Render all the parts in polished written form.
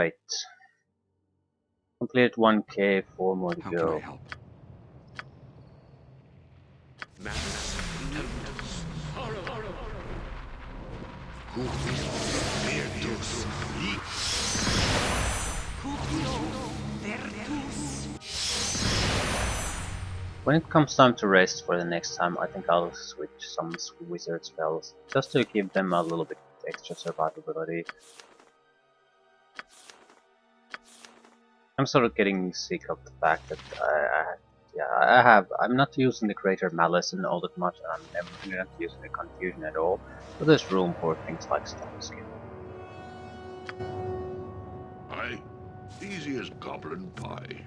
Right. Completed 1K, 4 more to How can I go. help? When it comes time to rest for the next time, I think I'll switch some wizard spells, just to give them a little bit extra survivability. I'm sort of getting sick of the fact that I'm not using the Greater Malice and all that much, and I'm never not using the Confusion at all, but there's room for things like Stone Skin. Aye, easy as goblin pie.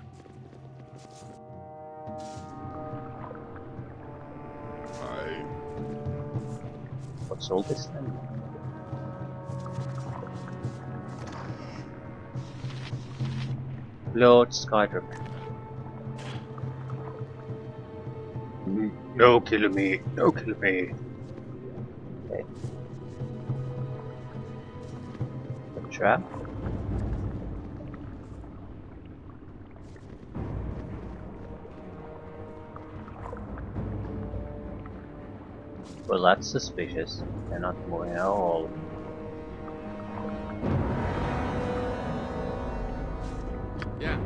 Aye. What's all this then? Lord Skydrop. No kill me, no kill me. Okay. The trap. Well, that's suspicious. They're not moving at all. Yeah.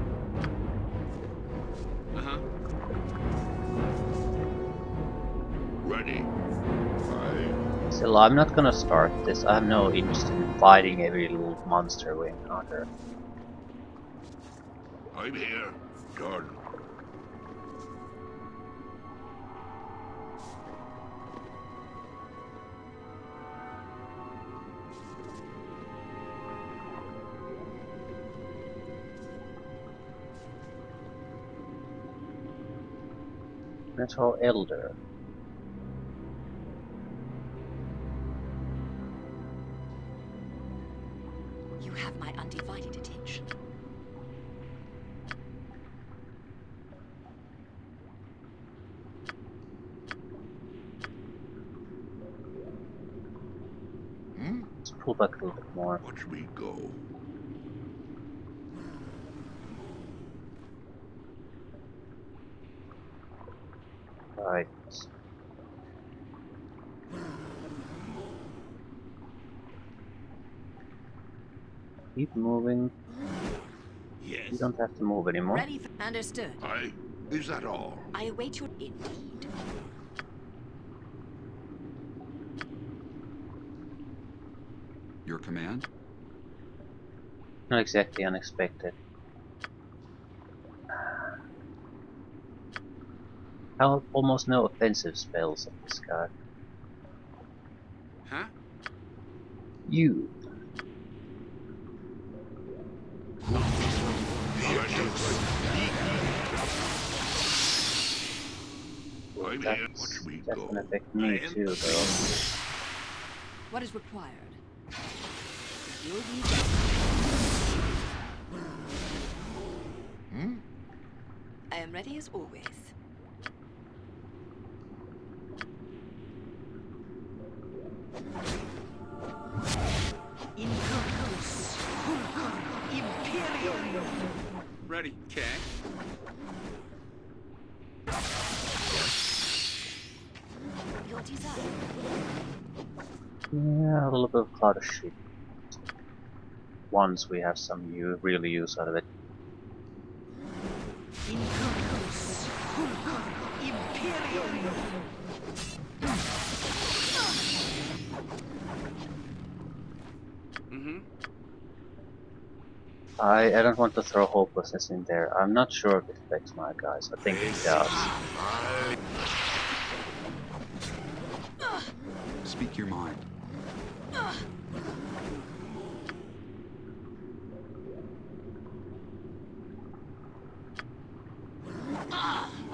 Ready. Aye. Still, I'm not gonna start this. I have no interest in fighting every little monster we encounter. I'm here. Done. Metal Elder. You have my undivided attention. Let's pull back a little bit more. Watch me go. Right. Keep moving. You Yes. don't have to move anymore. Ready for... Understood. Aye. Is that all? I await your... Indeed. Your command? Not exactly unexpected. I have almost no offensive spells on this guy. Huh? You. I'm here. Watch me That go. can affect me too, though. What is required? You'll be... Hmm? I am ready as always. Incursus, Fulcrum, Imperium. Ready. Okay. Your desire. Yeah, a little bit of cloud of shit. Once we have some real use out of it. Incursus, Fulcrum, Imperium. I don't want to throw hopelessness in there. I'm not sure if it affects my guys. I think it does. Speak your mind.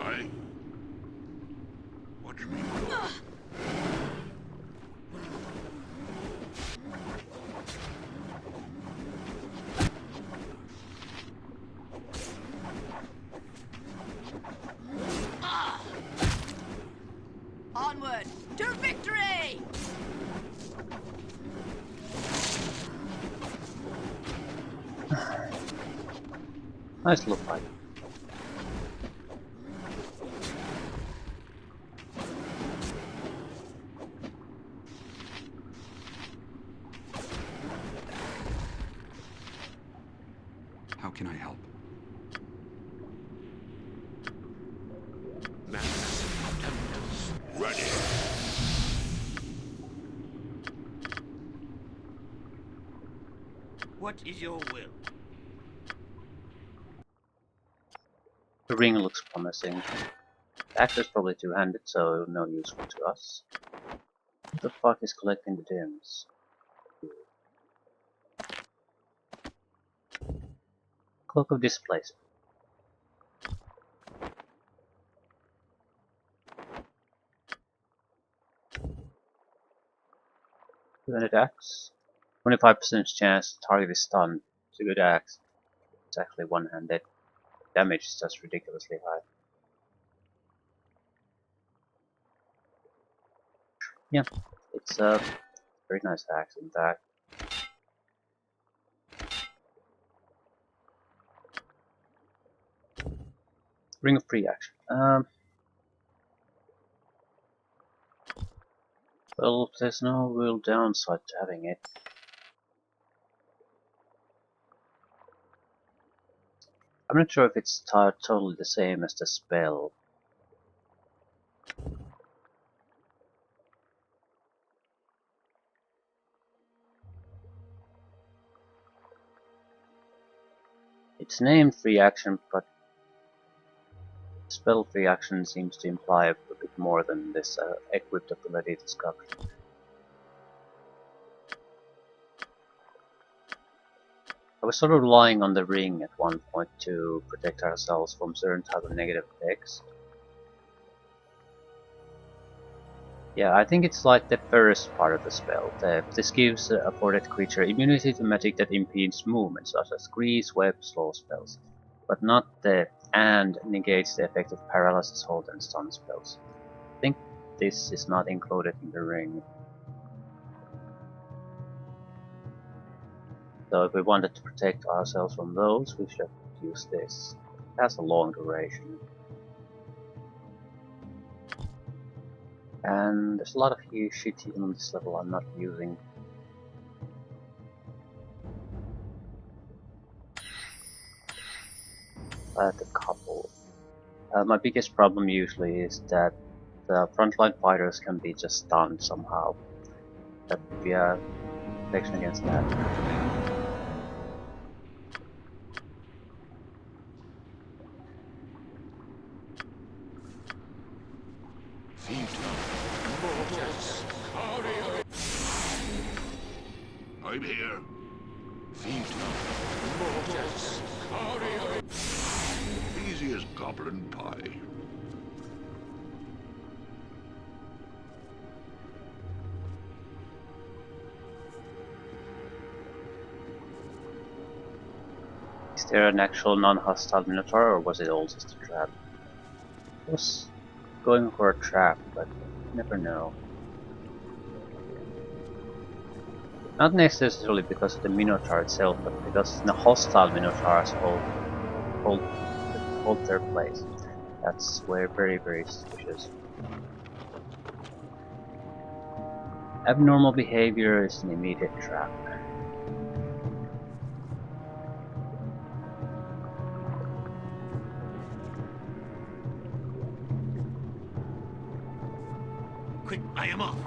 Aye. Watch me go. Onward to victory! Nice little fight. How can I help? Ready. What is your will? The ring looks promising. The axe is probably two-handed, so no useful to us. Who the fuck is collecting the gems? Cloak of Displacement. Two-handed axe. 25% chance the target is stunned. It's a good axe. It's actually one-handed. Damage is just ridiculously high. Yeah, it's a very nice axe in fact. Ring of Pre-Action. Well, there's no real downside to having it. I'm not sure if it's totally the same as the spell. It's named Free Action, but spell Free Action seems to imply a bit more than this equipped ability description. I was sort of relying on the ring at one point to protect ourselves from certain type of negative effects. Yeah, I think it's like the first part of the spell. This gives a afforded creature immunity to magic that impedes movement, such as grease, web, slow spells, but not the and negates the effect of paralysis, hold, and stun spells. I think this is not included in the ring. So if we wanted to protect ourselves from those, we should use this. It has a long duration. And there's a lot of shit even on this level I'm not using. I had a couple. My biggest problem usually is that the frontline fighters can be just stunned somehow. That would be a protection against that. I'm here. Easy as goblin pie. Is there an actual non-hostile Minotaur, or was it all just a trap? I was going for a trap, but you never know. Not necessarily because of the Minotaur itself, but because the hostile Minotaurs hold their place. That's very, very suspicious. Abnormal behavior is an immediate trap. Quick, I am off.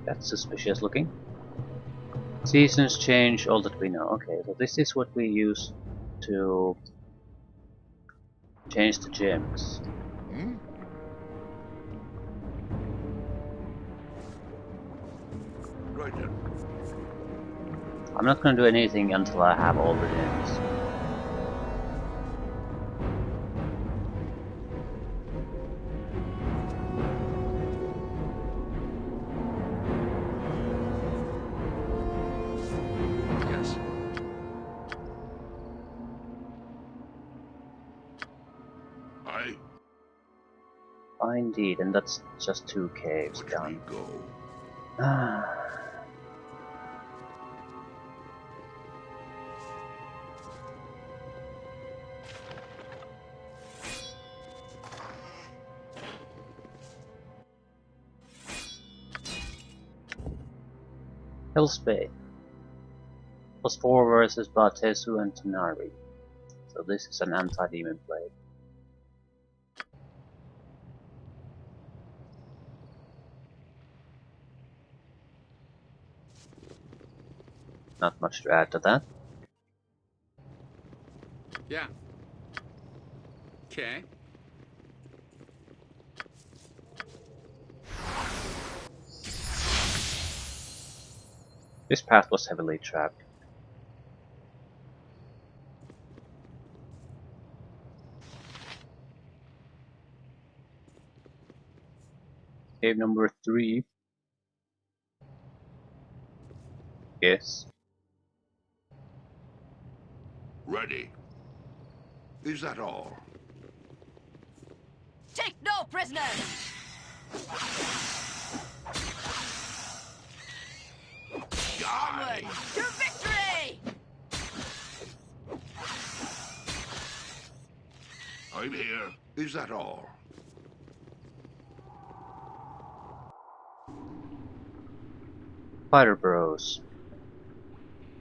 That's suspicious looking. Seasons change, all that we know. Okay, so this is what we use to change the gems. Hmm? Right then. I'm not gonna do anything until I have all the gems. Yes. Indeed, and that's just 2 caves Watch down. me go. Hell's Bay. +4 versus Batesu and Tanari. So this is an anti-demon play. Not much to add to that. Yeah. Okay. This path was heavily trapped. Game number 3. Yes. Ready. Is that all? Take no prisoners! Die! To victory! I'm here. Is that all? Spider Bros.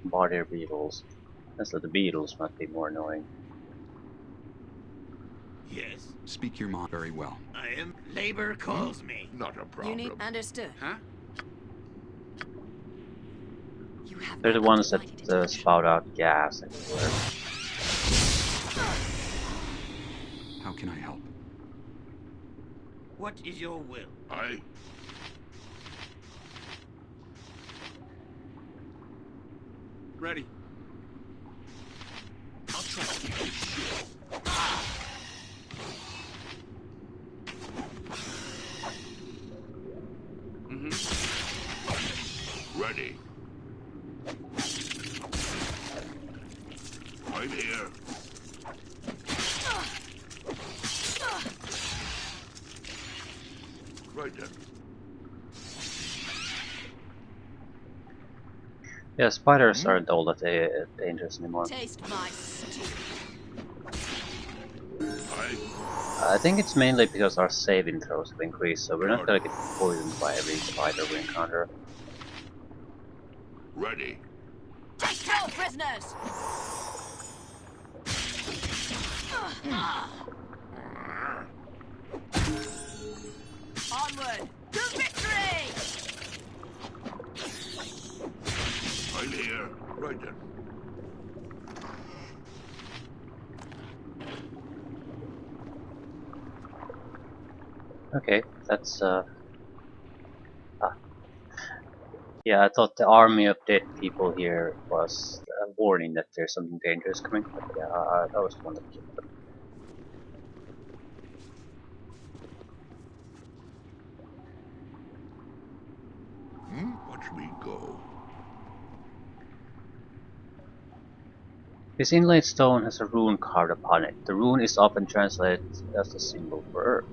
Body Beetles. So the beetles must be more annoying. Yes, Speak your mind very well. I am. Labor calls me. Not a You problem. need understood. Huh? You have They're the my ones that undivided attention. spout out gas everywhere. How can I help? What is your will? Ready. I'll trust you. Ready. I'm here. Right then. Yeah, spiders aren't all that dangerous anymore. Taste my stew. I I think it's mainly because our saving throws have increased, so we're not gonna get poisoned by every spider we encounter. ready. Take no prisoners! Onward to victory! I'm here. Right then. Okay, that's yeah, I thought the army of dead people here was a warning that there's something dangerous coming, but yeah, I was the one that killed them. Watch me go. This inlaid stone has a rune carved upon it. The rune is often translated as the symbol for Earth.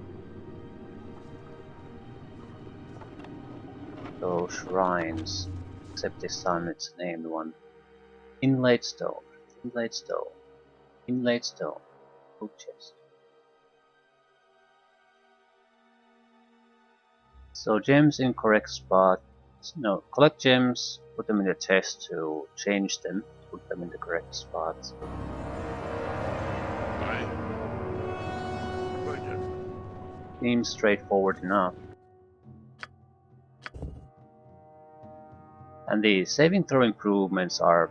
So shrines, except this time it's named one. Inlaid stone, inlaid stone, inlaid stone, oak chest. So gems in correct spot. No, collect gems, put them in the chest to change them, put them in the correct spots. Right then. Seems straightforward enough. And the saving throw improvements are,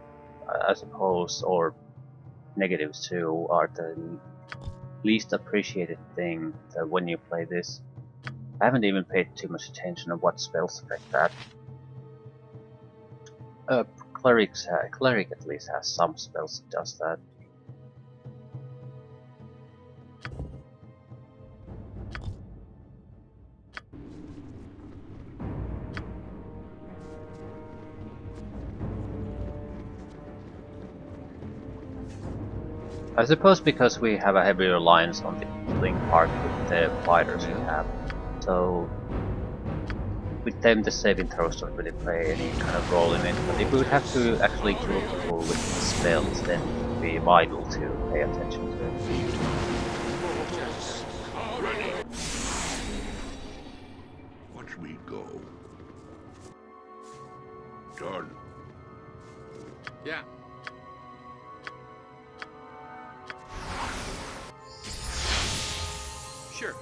I suppose, or negatives too, are the least appreciated thing that when you play this. I haven't even paid too much attention on what spells affect that. Cleric at least has some spells that does that. I suppose because we have a heavy reliance on the healing part with the fighters we have, so with them the saving throws don't really play any kind of role in it, but if we would have to actually kill people with spells, then it would be vital to pay attention to it. Ready. Watch me go. done. Yeah. Sure.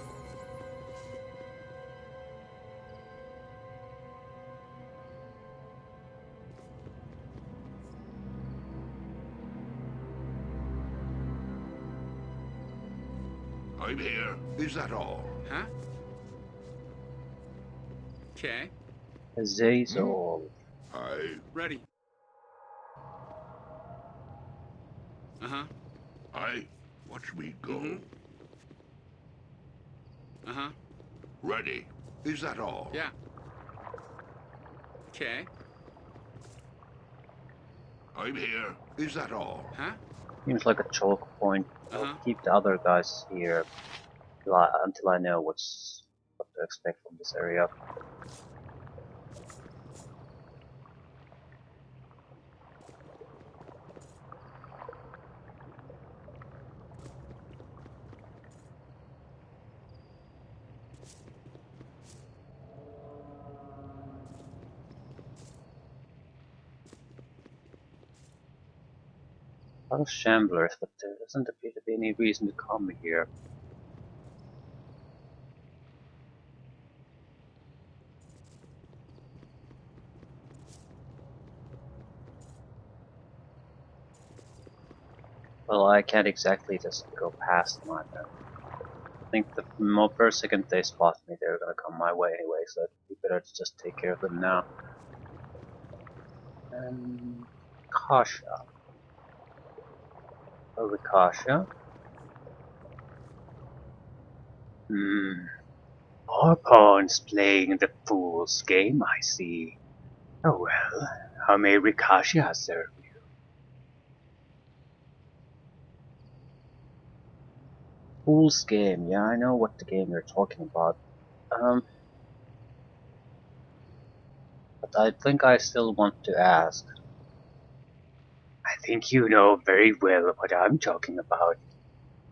I'm here. Is that all? Huh? Okay. Zazol. I... Ready. Uh-huh. I... Watch me go. Mhm. Uh-huh. Ready. Is that all? Yeah. Okay. I'm here. Is that all? Huh? Seems like a choke point. I'll Uh-huh. keep the other guys here until I know what to expect from this area. A lot of shamblers, but there doesn't appear to be any reason to come here. Well, I can't exactly just go past them either. I think the first second they spot me, they're gonna come my way anyway, so it'd be better to just take care of them now. Kasha. Oh, Rikasha? Hmm. Our pawn's playing the fool's game, I see. Oh well, how may Rikasha serve you? Fool's game, yeah, I know what the game you're talking about. Um, but I think I still want to ask. I think you know very well what I'm talking about.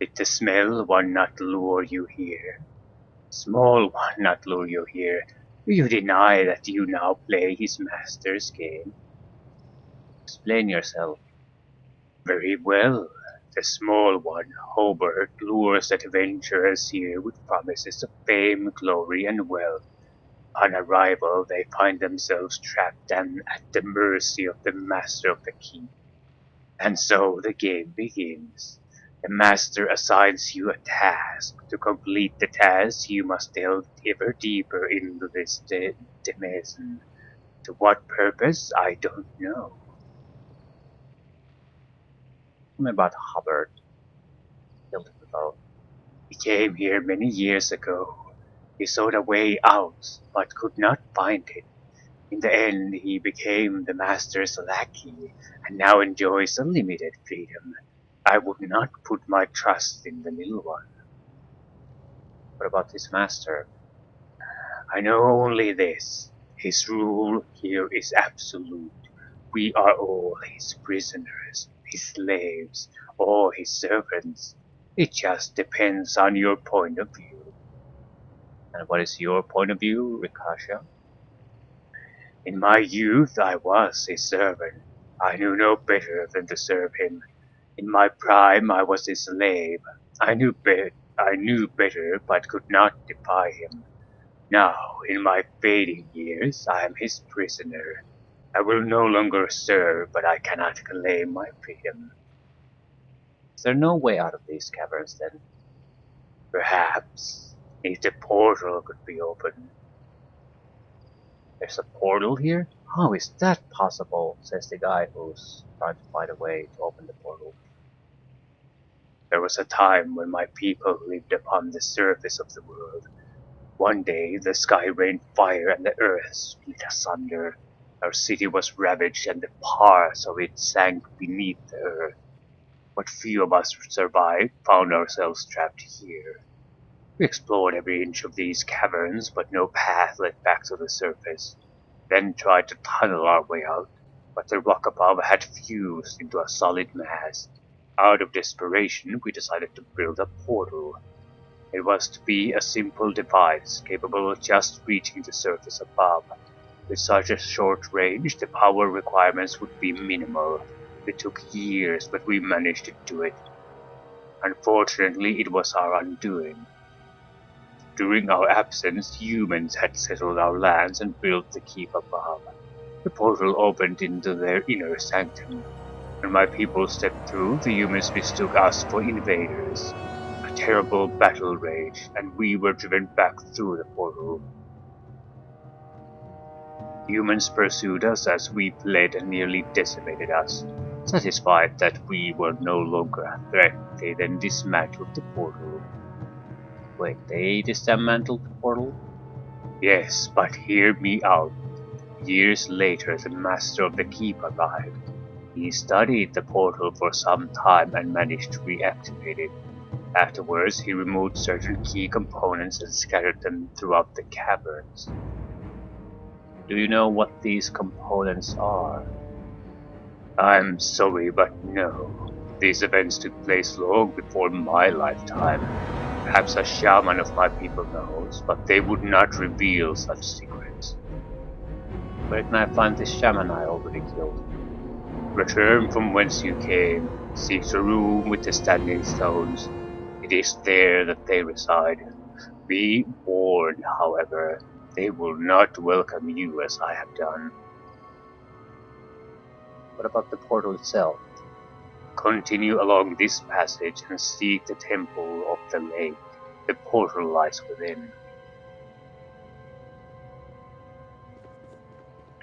Did the smell one not lure you here? Small one not lure you here? Do you deny that you now play his master's game? Explain yourself. Very well. The small one, Hobart, lures adventurers here with promises of fame, glory, and wealth. On arrival, they find themselves trapped and at the mercy of the master of the keep. And so the game begins. The master assigns you a task. To complete the task, you must delve ever deeper into this dimension. To what purpose, I don't know. Tell me about Hubbard. Hildebrand. He came here many years ago. He sought a way out, but could not find it. In the end, he became the master's lackey, and now enjoys unlimited freedom. I would not put my trust in the little one. What about his master? I know only this. His rule here is absolute. We are all his prisoners, his slaves, or his servants. It just depends on your point of view. And what is your point of view, Rikasha? In my youth I was his servant. I knew no better than to serve him. In my prime I was his slave. I knew better, but could not defy him. Now, in my fading years, I am his prisoner. I will no longer serve, but I cannot claim my freedom. Is there no way out of these caverns then? Perhaps, if the portal could be opened. There's a portal here? How is that possible? Says the guy who's trying to find a way to open the portal. There was a time when my people lived upon the surface of the world. One day the sky rained fire and the earth split asunder. Our city was ravaged and the parts of it sank beneath the earth. What few of us survived found ourselves trapped here. We explored every inch of these caverns, but no path led back to the surface. Then tried to tunnel our way out, but the rock above had fused into a solid mass. Out of desperation, we decided to build a portal. It was to be a simple device capable of just reaching the surface above. With such a short range, the power requirements would be minimal. It took years, but we managed to do it. Unfortunately, it was our undoing. During our absence, humans had settled our lands and built the keep above. The portal opened into their inner sanctum. When my people stepped through, the humans mistook us for invaders. A terrible battle raged, and we were driven back through the portal. Humans pursued us as we fled and nearly decimated us. Satisfied that we were no longer a threat, they then dismantled the portal. Wait, they dismantled the portal? Yes, but hear me out. Years later, the master of the keep arrived. He studied the portal for some time and managed to reactivate it. Afterwards, he removed certain key components and scattered them throughout the caverns. Do you know what these components are? I'm sorry, but no. These events took place long before my lifetime. Perhaps a shaman of my people knows, but they would not reveal such secrets. Where can I find this shaman I already killed? Return from whence you came. Seek the room with the standing stones. It is there that they reside. Be warned, however, they will not welcome you as I have done. What about the portal itself? Continue along this passage and seek the temple of the lake. The portal lies within.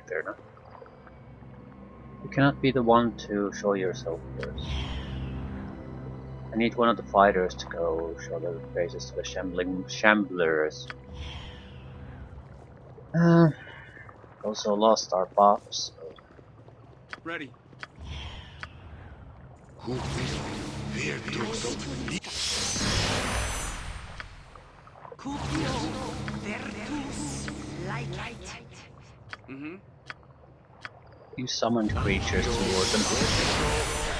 Fair enough. You cannot be the one to show yourself first. I need one of the fighters to go show their faces to the shamblers. Also lost our buffs. So. Ready. Who will fear those? Cupio Vertus light. Mm-hmm. You summoned creatures toward them.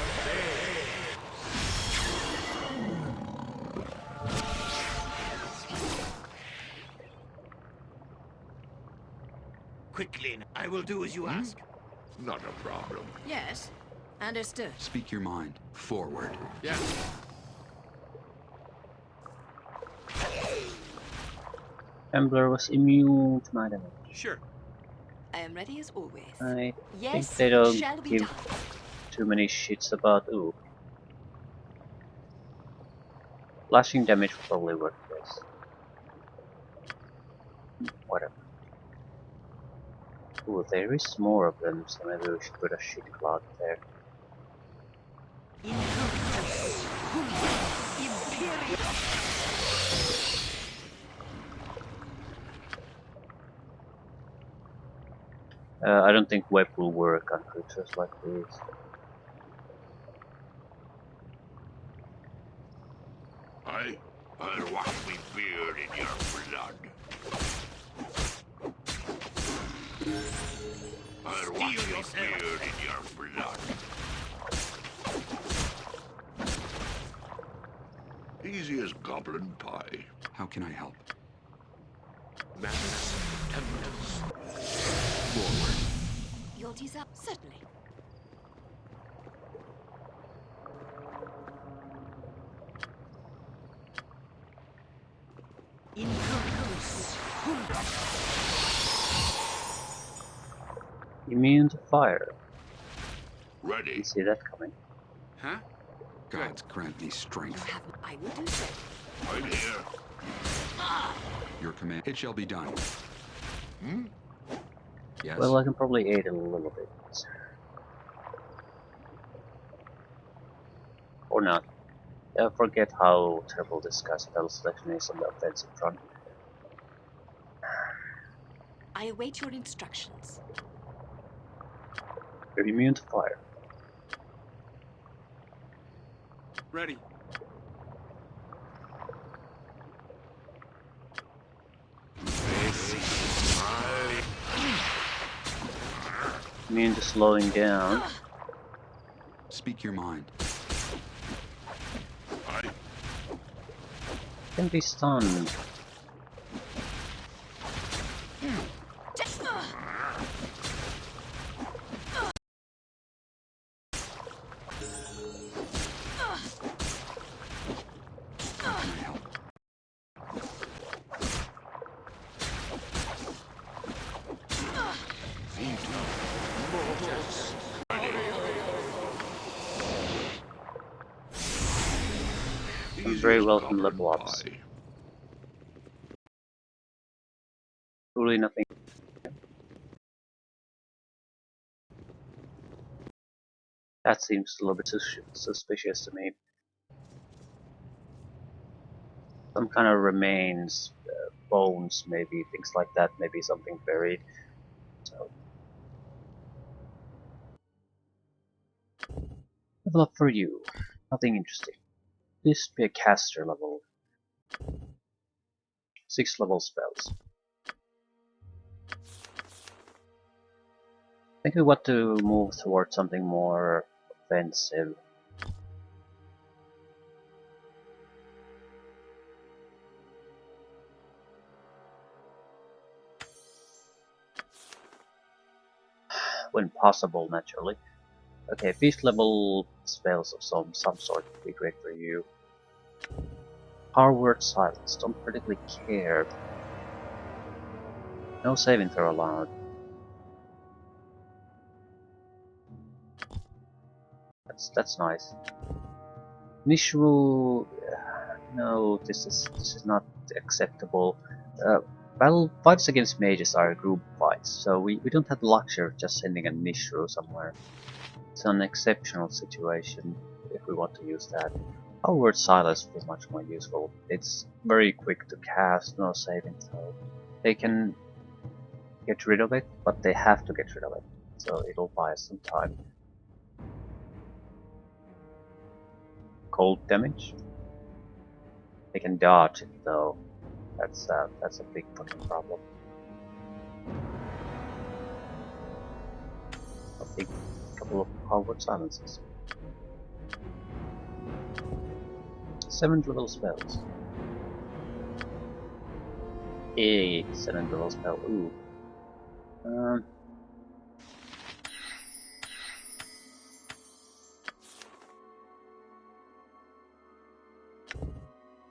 Quickly, I will do as you ask. Not a problem. Yes. Understood. Speak your mind. Forward. Yeah. Shambler was immune to my damage. Sure. I am ready as always. I Yes, think they don't shall we give done? too many shits about ooh. Slashing damage will probably work this. Whatever. Ooh, there is more of them, so maybe we should put a shit cloud there. I don't think web will work on creatures like these. I'll wash me beard in your blood. I'll wash me beard in your blood. Easy as goblin pie. How can I help? Madness, tenderness. Forward. You'll tease up, certainly. Immune to fire. Ready. You see that coming. Huh? Gods grant me You strength. have. I will do so. I'm here. Your command. It shall be done. Hmm? Yes. Well, I can probably aid a little bit. Or not. Forget how terrible this guy's spell selection is on the offensive front. I await your instructions. You're immune to fire. Ready. Immune to slowing down. Speak your mind. I Can be stunned. Some very Easiest welcome pumpkin level ups. pie. Truly nothing. That seems a little bit suspicious to me. Some kind of remains, bones, maybe things like that. Maybe something buried. So level up for you. Nothing interesting. This be a caster level. 6 level spells. I think we want to move towards something more offensive. When possible, naturally. Okay, beast level spells of some sort would be great for you. Power word silence, don't particularly care. No saving throw allowed. That's nice. Nishru, no, this is not acceptable. Battle fights against mages are group fights, so we don't have the luxury of just sending a Nishru somewhere. It's an exceptional situation if we want to use that. Our word silence would be much more useful. It's very quick to cast, no saving throw. They can get rid of it, but they have to get rid of it, so it'll buy us some time. Cold damage. They can dodge it though. That's a big fucking problem. I'll take a couple of Hogwarts silences. 7th level spells. 7th level spell. Ooh.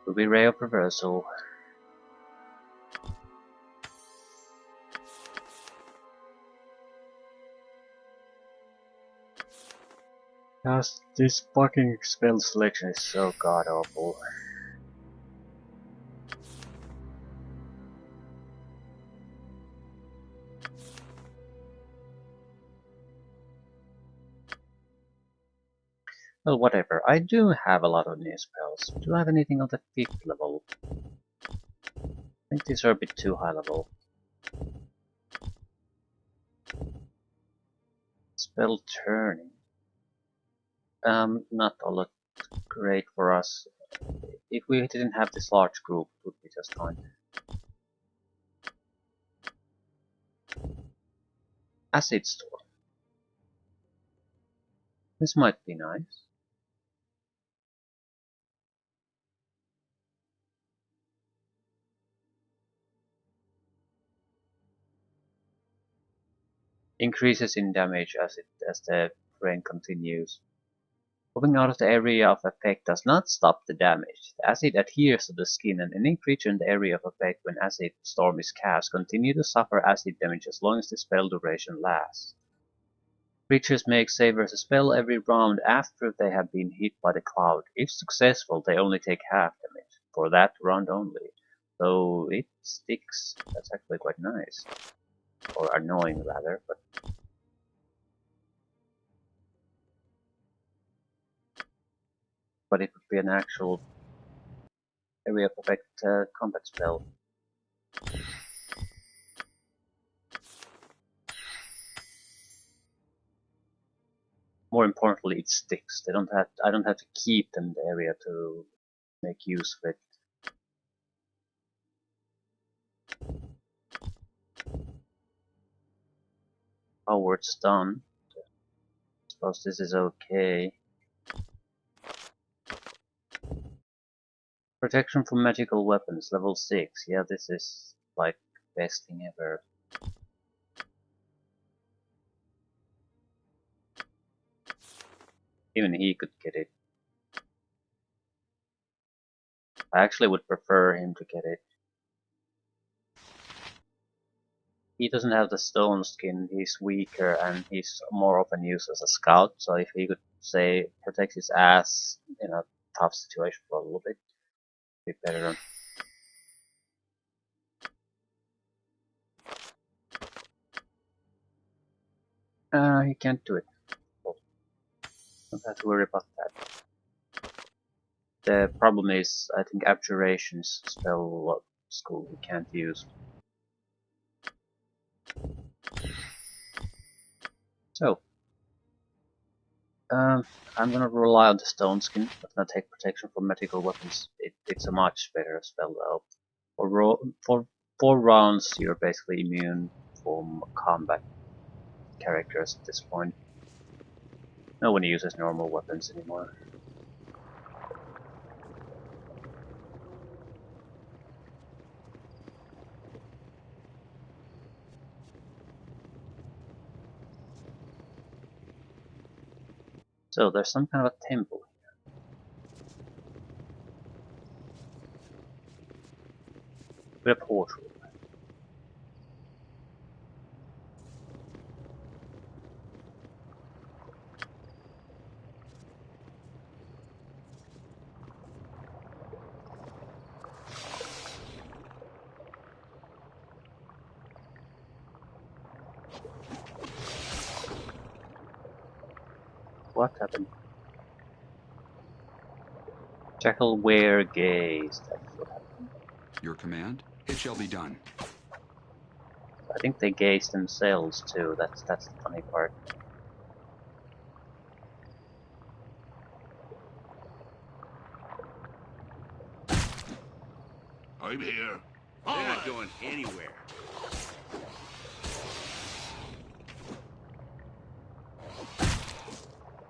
Will be Ray of Reversal. Gosh, this fucking spell selection is so god awful. Well, whatever. I do have a lot of new spells. Do I have anything on the 5th level? I think these are a bit too high level. Spell turning. Not all that great for us. If we didn't have this large group, it would be just fine. Acid Storm. This might be nice. Increases in damage as the rain continues. Moving out of the area of effect does not stop the damage. The acid adheres to the skin, and any creature in the area of effect when Acid Storm is cast continue to suffer acid damage as long as the spell duration lasts. Creatures make save versus spell every round after they have been hit by the cloud. If successful, they only take half damage, for that round only. So it sticks. That's actually quite nice. Or annoying rather, but it would be an actual area of effect combat spell. More importantly, it sticks. I don't have to keep them in the area to make use of it. Howard's done. Suppose this is okay. Protection from magical weapons, level 6. Yeah, this is like best thing ever. Even he could get it. I actually would prefer him to get it. He doesn't have the stone skin, he's weaker and he's more often used as a scout, so if he could say protect his ass, tough situation for a little bit. Be better. He can't do it. Well, don't have to worry about that. The problem is, I think Abjuration's spell school we can't use. So, I'm gonna rely on the Stone Skin. I'm gonna take protection from magical weapons. It's a much better spell though. For 4 rounds, you're basically immune from combat characters at this point. No one uses normal weapons anymore. So there's some kind of a temple here. With a portal. What happened? Jackal wear gaze. That's what happened. Your command? It shall be done. I think they gaze themselves too. That's the funny part. I'm here. They're not going anywhere.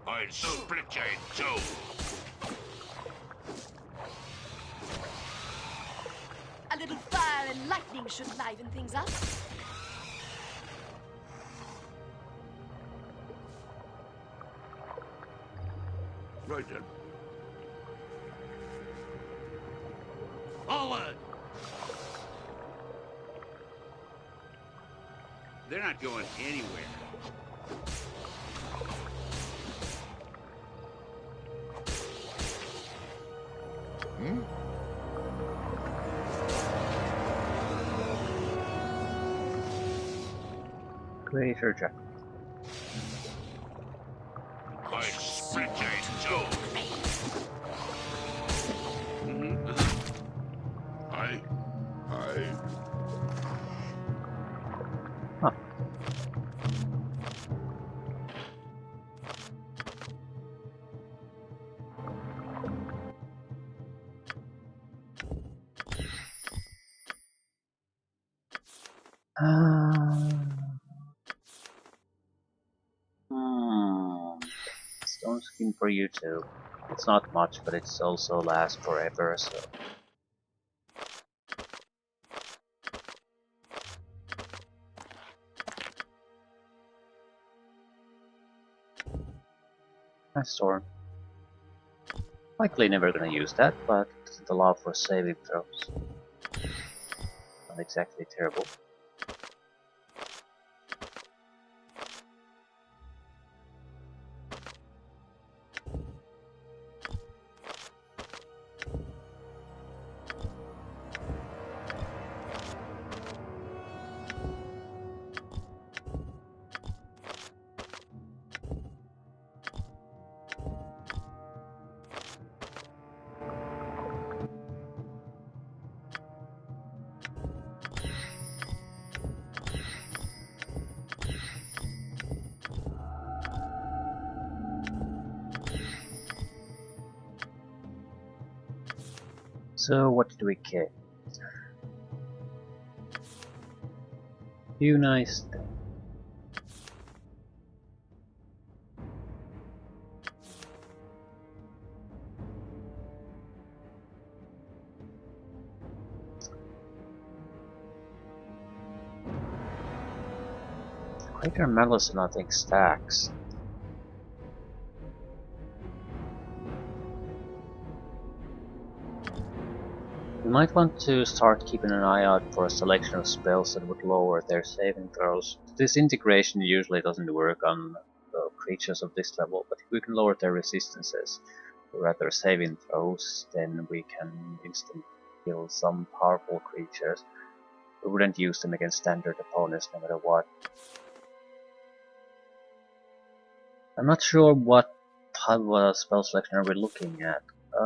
I'll split you in two. A little fire and lightning should liven things up. Right then. Forward! They're not going anywhere. Hmm? Greater Jackal. I'll split you in two. I. Huh. Stone skin for you too. It's not much, but it's also lasts forever, so. Nice storm. Likely never gonna use that, but the law for saving throws. Not exactly terrible. So what did we get? Few nice things. Greater Malice and I think stacks. You might want to start keeping an eye out for a selection of spells that would lower their saving throws. This integration usually doesn't work on creatures of this level, but we can lower their resistances. rather saving throws, then we can instantly kill some powerful creatures. We wouldn't use them against standard opponents no matter what. I'm not sure what type of spell selection are we looking at.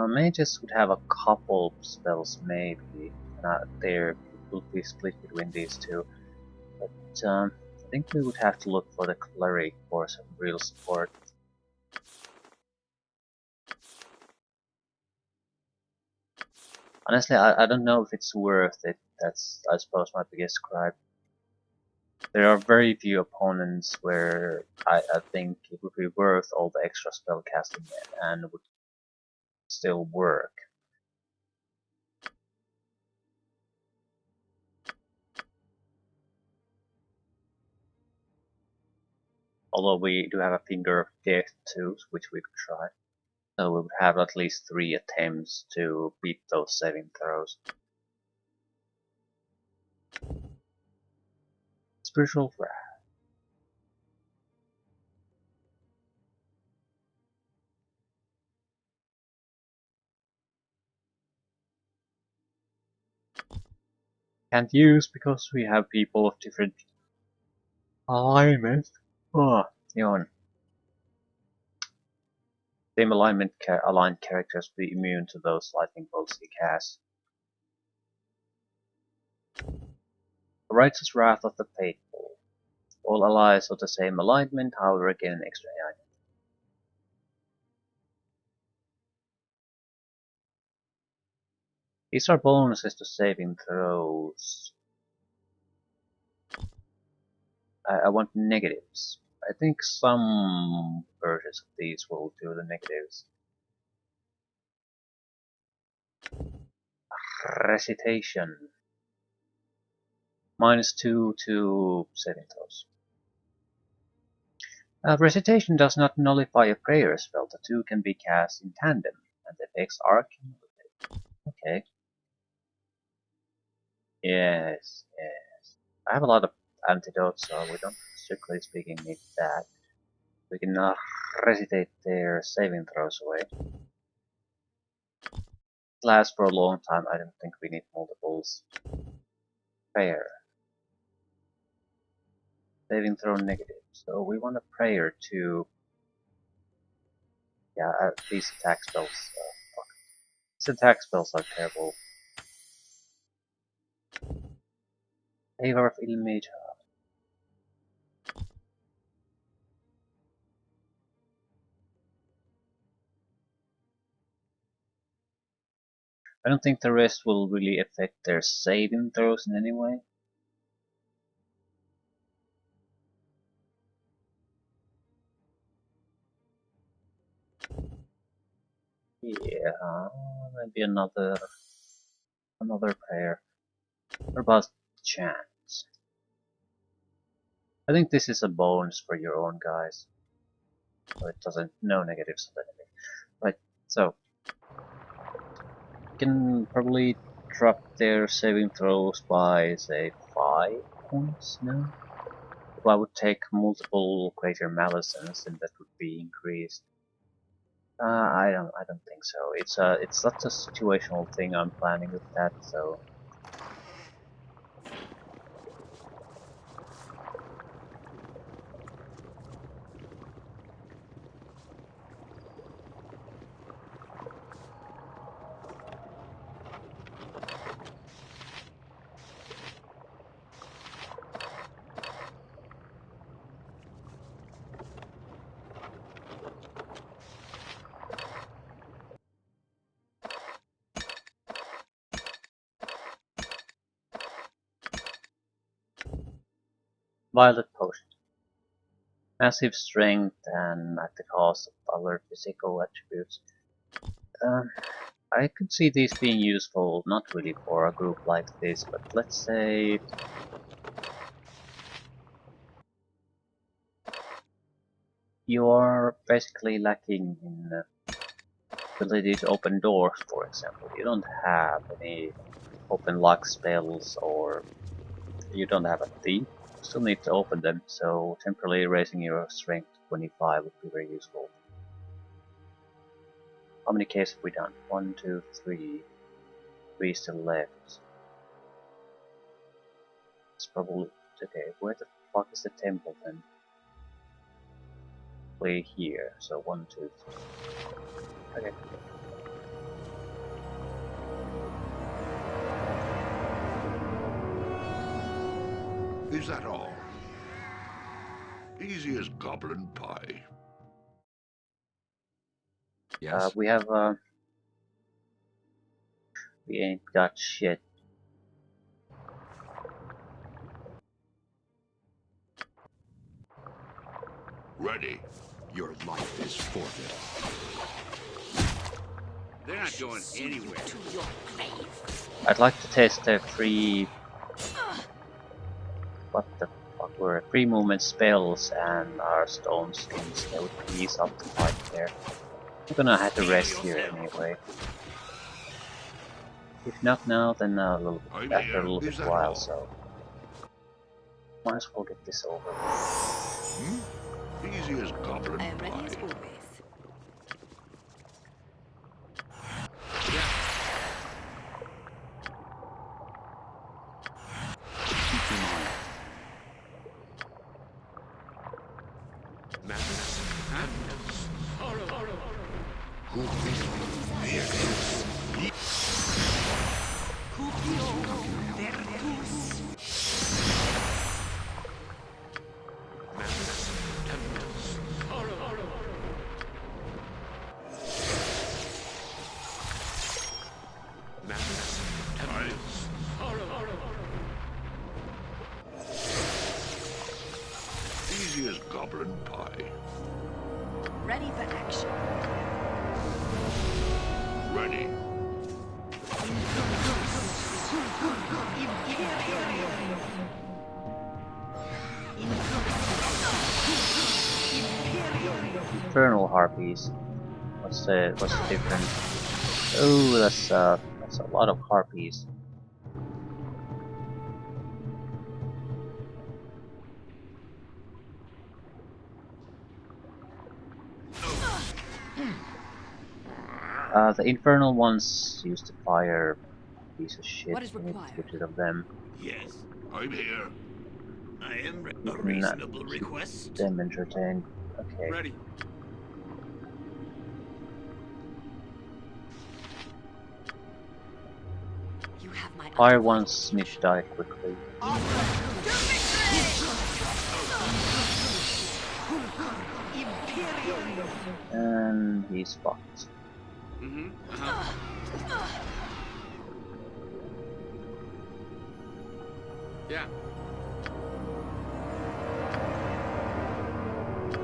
Mages would have a couple spells maybe. There will be split between these two. But I think we would have to look for the cleric for some real support. Honestly, I don't know if it's worth it. That's, I suppose, my biggest gripe. There are very few opponents where I think it would be worth all the extra spell casting and would still work. Although we do have a Finger of Death too, which we could try. So we would have at least 3 attempts to beat those saving throws. Spiritual Wrath. Can't use because we have people of different alignments. Oh, yawn. Same aligned characters be immune to those lightning bolts he casts. The Righteous Wrath of the Faithful. All allies of the same alignment, however, gain an extra AI. These are bonuses to saving throws. I want negatives. I think some versions of these will do the negatives. Recitation. -2 to saving throws. Recitation does not nullify a prayer spell. The two can be cast in tandem, and the effects are cumulative. Okay. Yes, yes. I have a lot of antidotes, so we don't, strictly speaking, need that. We can recitate their saving throws away. It lasts for a long time. I don't think we need multiples. Prayer. Saving throw negative. So we want a prayer to... Yeah, these attack spells. Fuck. These attack spells are terrible. Favor of Ilmater. I don't think the rest will really affect their saving throws in any way. Yeah, maybe another prayer. What about chance? I think this is a bonus for your own guys. So it doesn't, no negatives of anything. Right, so you can probably drop their saving throws by, say, 5 points now. If I would take multiple greater malisons, then that would be increased. I don't think so. It's such a situational thing I'm planning with that, so Violet Potion. Massive strength and at the cost of other physical attributes. Um, I could see these being useful, not really for a group like this, but let's say you're basically lacking in ability to open doors, for example. You don't have any open lock spells, or you don't have a thief. You still need to open them, so temporarily raising your strength to 25 would be very useful. How many caves have we done? 1, 2, 3. 3 still left. It's probably okay. Where the fuck is the temple then? Play here. So 1, 2, 3. Okay. Is that all? Easy as goblin pie. Yes. We have we ain't got shit. Ready. Your life is forfeit. They're not going anywhere. To your grave. I'd like to test the free. What the fuck were it? Free movement spells and our stone skins. That would ease up the fight there. I'm gonna have to rest here anyway. If not now, then a little bit, after a little bit while. So might as well get this over with. Hmm? Easy as goblin I am ready as pie. always. Keep your mind. Easy as goblin pie. Ready for action. Ready. Infernal harpies. What's the difference? Oh, that's a lot of harpies. The infernal ones used to fire. Piece of shit. What is We need to required? get rid of them. Yes, I'm here. I am You a can, reasonable keep request. them entertained. Okay. Ready. You have my Fire undivided ones need to attention. die quickly. And he's fucked. Mm-hmm. Uh-huh. Yeah.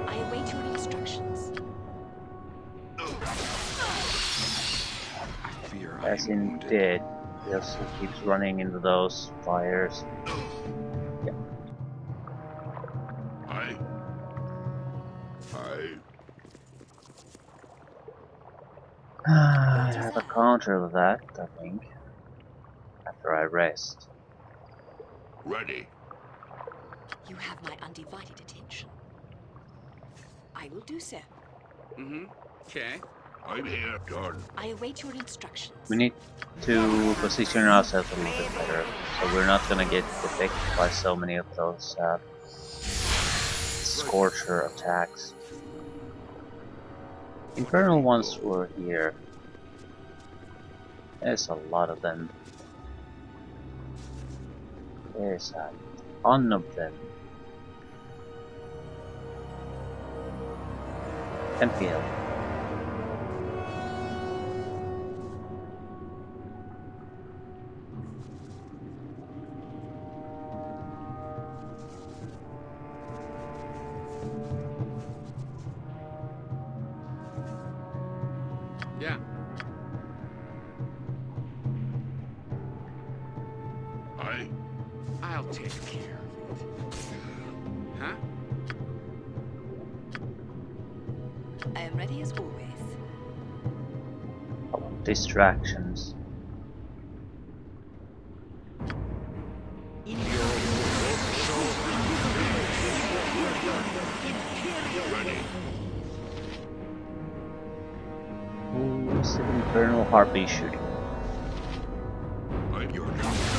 I await your instructions. I fear I As am in wounded. dead. Because he keeps running into those fires. I I have a counter to that, I think. After I rest. ready. You have my undivided attention. I will do so. Mm-hmm. Okay. I'm here. Done. I await your instructions. We need to position ourselves a little bit better, so we're not gonna get affected by so many of those Scorcher attacks. Infernal ones were here. There's a lot of them. There's a ton of them. Can feel. Yeah. I'll take care of it. Huh? I am ready as always. Distractions. Ready. Ooh. Massive infernal harpy shooting. Your life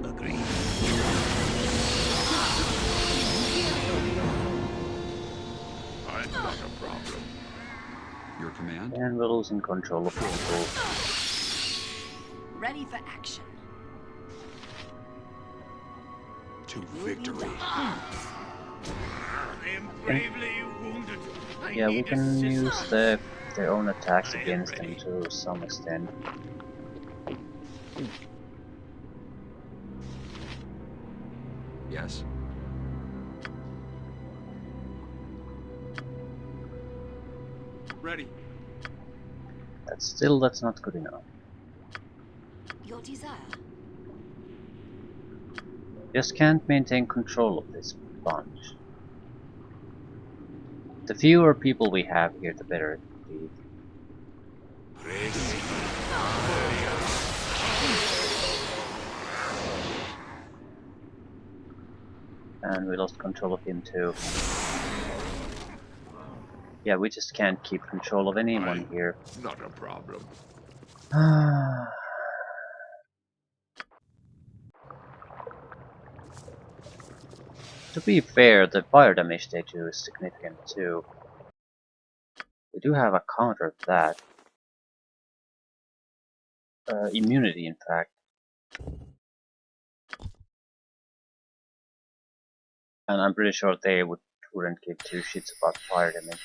Agreed. I'm not a problem. Your command? And we're losing control of people. Ready for action. To victory. I am bravely wounded. Yeah, we can use their own attacks against them to some extent. Yes. Ready. But still, that's not good enough. Your desire. Just can't maintain control of this bunch. The fewer people we have here, the better it will be. And we lost control of him too. Yeah, we just can't keep control of anyone here. Not a problem. To be fair, the fire damage they do is significant too. We do have a counter to that. Immunity, in fact. And I'm pretty sure they wouldn't give two shits about fire damage.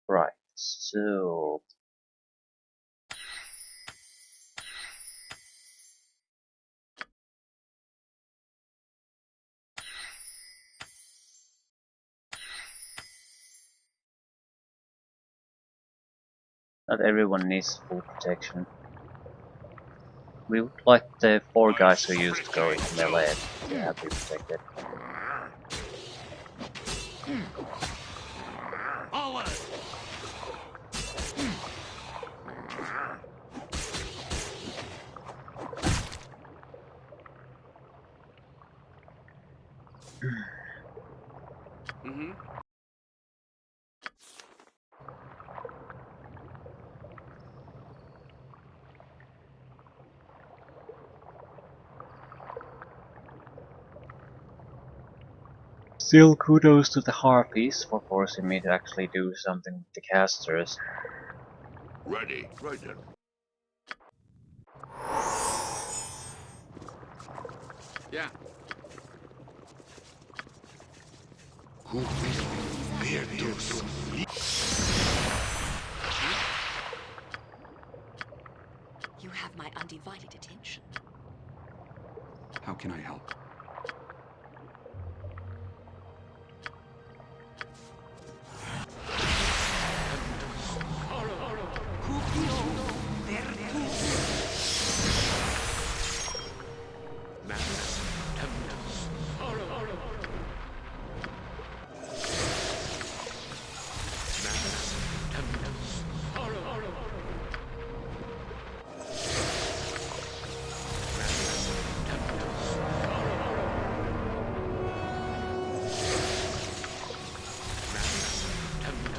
Right, so... Not everyone needs full protection. We would like the 4 guys who used to go into melee to have be protected. Forward. Mm-hmm. Still kudos to the Harpies for forcing me to actually do something with the casters. Ready. Right then. Yeah. Who will bear this? You have my undivided attention. How can I help?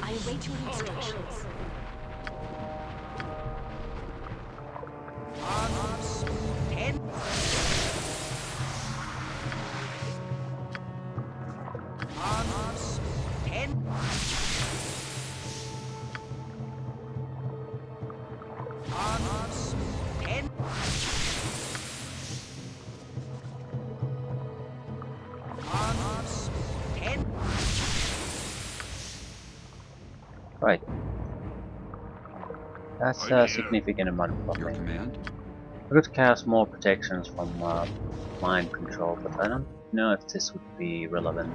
I await your instructions. Right. That's a significant amount of Your buffing. command? I could cast more protections from mind control, but I don't know if this would be relevant.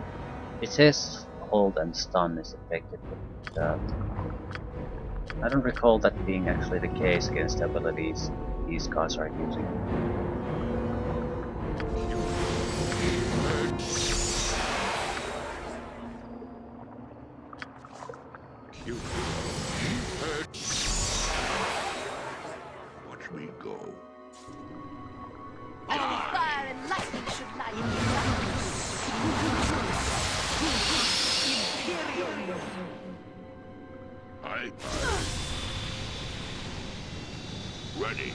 It says hold and stun is effective, but I don't recall that being actually the case against the abilities these guys are using. Ready.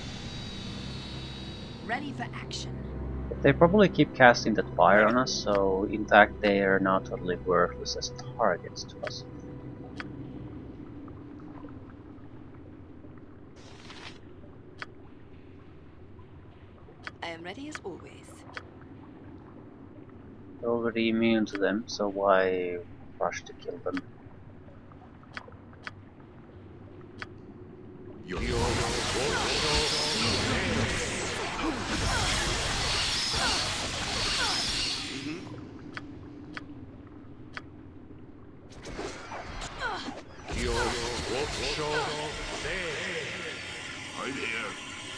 Ready for action. They probably keep casting that fire on us, so in fact they are not totally worthless as targets to us. I am ready as always. We're already immune to them, so why rush to kill them? I'm here.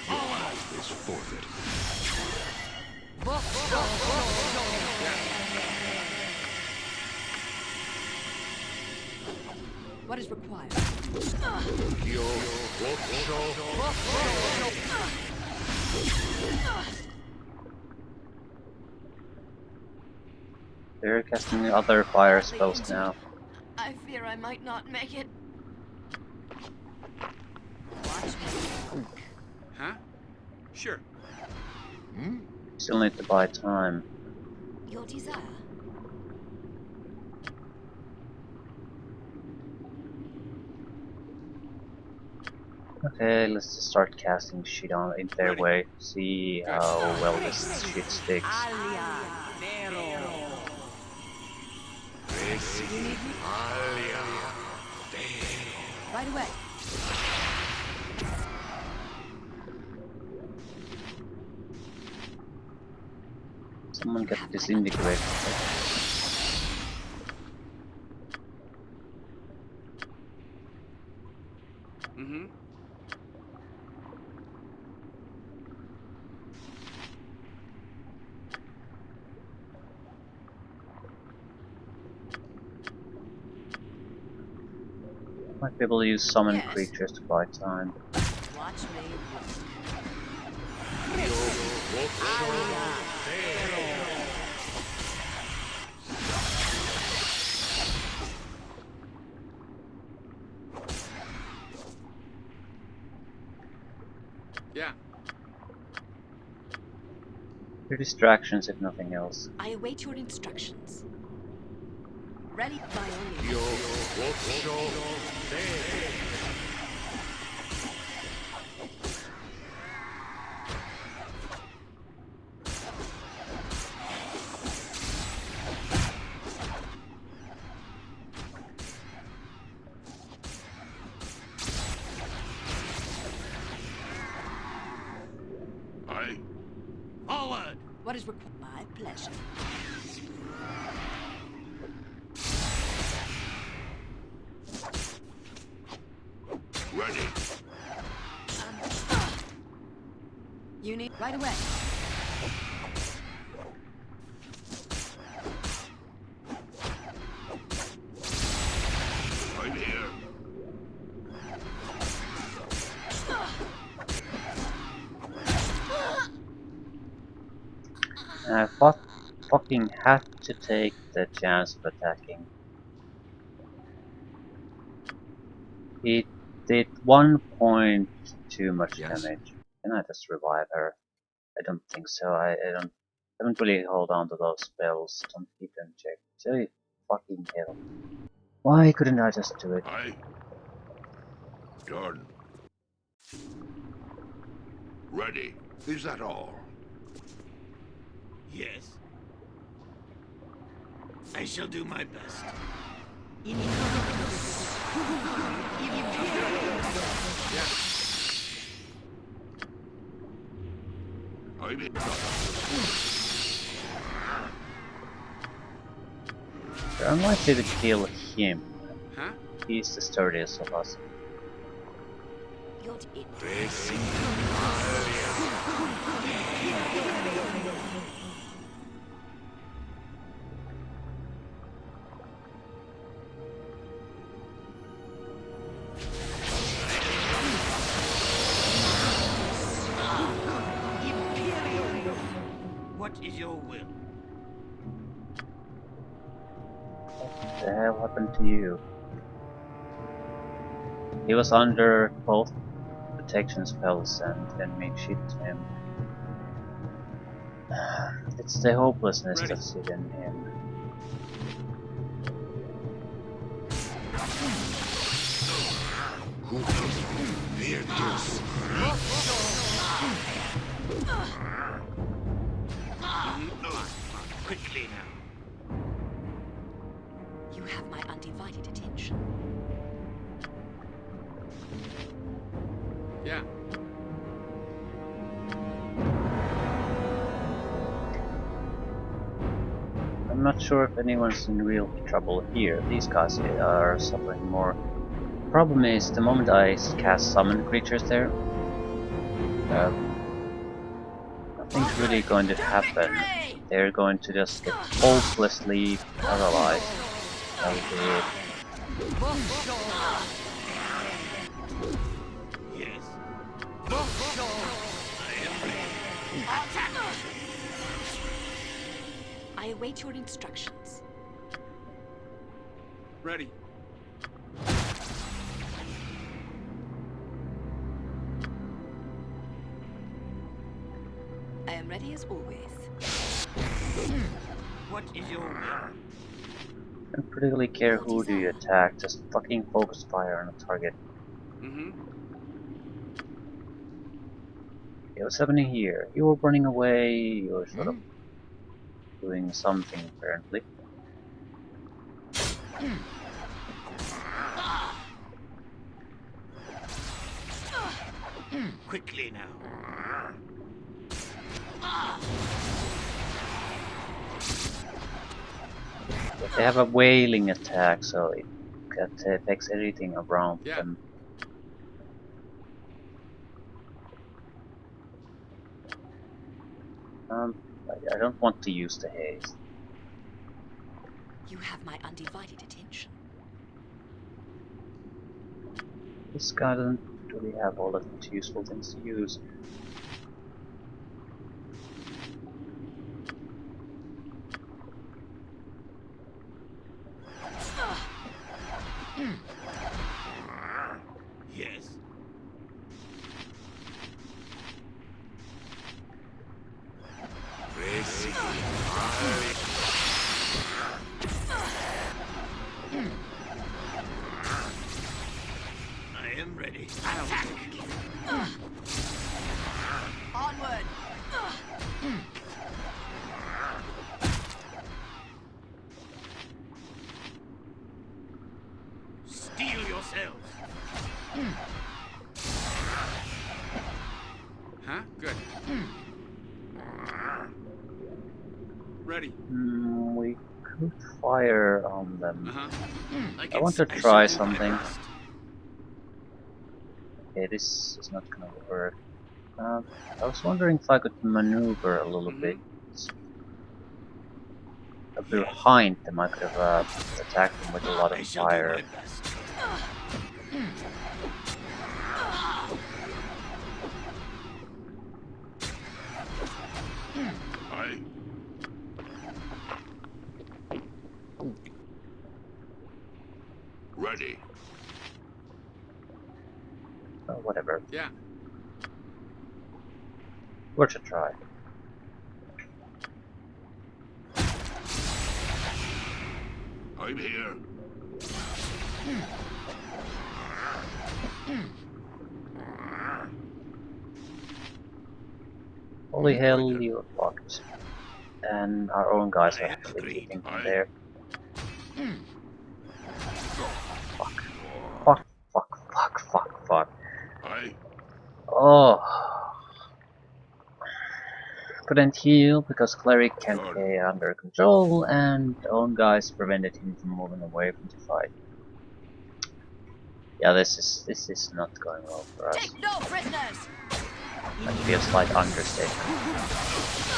Your life is forfeit. What is required? They're casting other fire spells now. I fear I might not make it. Watch me. Huh? Sure. Still need to buy time. Your desire. Okay, let's just start casting shit on in their Ready. way. See how well this shit sticks. Right away. Someone get disintegrated. Mm-hmm. Might be able to use summon Yes. creatures to buy time. Watch me. Yeah. They're distractions if nothing else. I await your instructions. Ready by all means. I. Forward! What is required? My pleasure. Ready. You need right away. I'm here. I fucking had to take the chance of attacking. It did 1 point too much Yes? damage. Can I just revive her? I don't think so. I don't really hold on to those spells. Don't keep them checked. Say fucking hell. Why couldn't I just do it? I. Done. Ready. Is that all? Yes. I shall do my best. I'm in. We're unlikely to kill him. Huh? He's the sturdiest of us. You're it. What is your will? What the hell happened to you? He was under both the protection spells and enemy shit him. It's the hopelessness Ready. that's in him. Quickly now. You have my undivided attention. Yeah. I'm not sure if anyone's in real trouble here. These guys are suffering more. Problem is, the moment I cast summon creatures there, nothing's really going to happen. They're going to just get hopelessly paralyzed. That'll be it. Yes. I am ready. Attack! I await your instructions. Ready. I am ready as always. What is your will? I don't particularly care who do you attack, just fucking focus fire on a target. Mm-hmm. Okay, what's happening here? You were running away, you were sort of doing something apparently. Quickly now. But they have a wailing attack, so it affects everything around Yeah. them. I don't want to use the haste. You have my undivided attention. This guy doesn't really have all that much useful things to use. Yes. I am ready. Attack! Onward! Steel yourselves. Huh? Good. Ready. We could fire on them. Uh-huh. I want to I try shall do my something. best. Okay, this is not gonna work. I was wondering if I could maneuver a little Mm-hmm. bit. Behind them, I could have attacked them with a lot of I shall fire. do my best. I. Ready. Whatever. Yeah. Worth a try. I'm here. Holy hell, you're fucked. And our own guys are actually Agreed. hitting from Aye. there. Fuck. Fuck, fuck, fuck, fuck, fuck. I. Oh. Couldn't heal because cleric can't Good. stay under control and own guys prevented him from moving away from the fight. Yeah, this is not going well for us. Take no prisoners! Might be a slight understatement.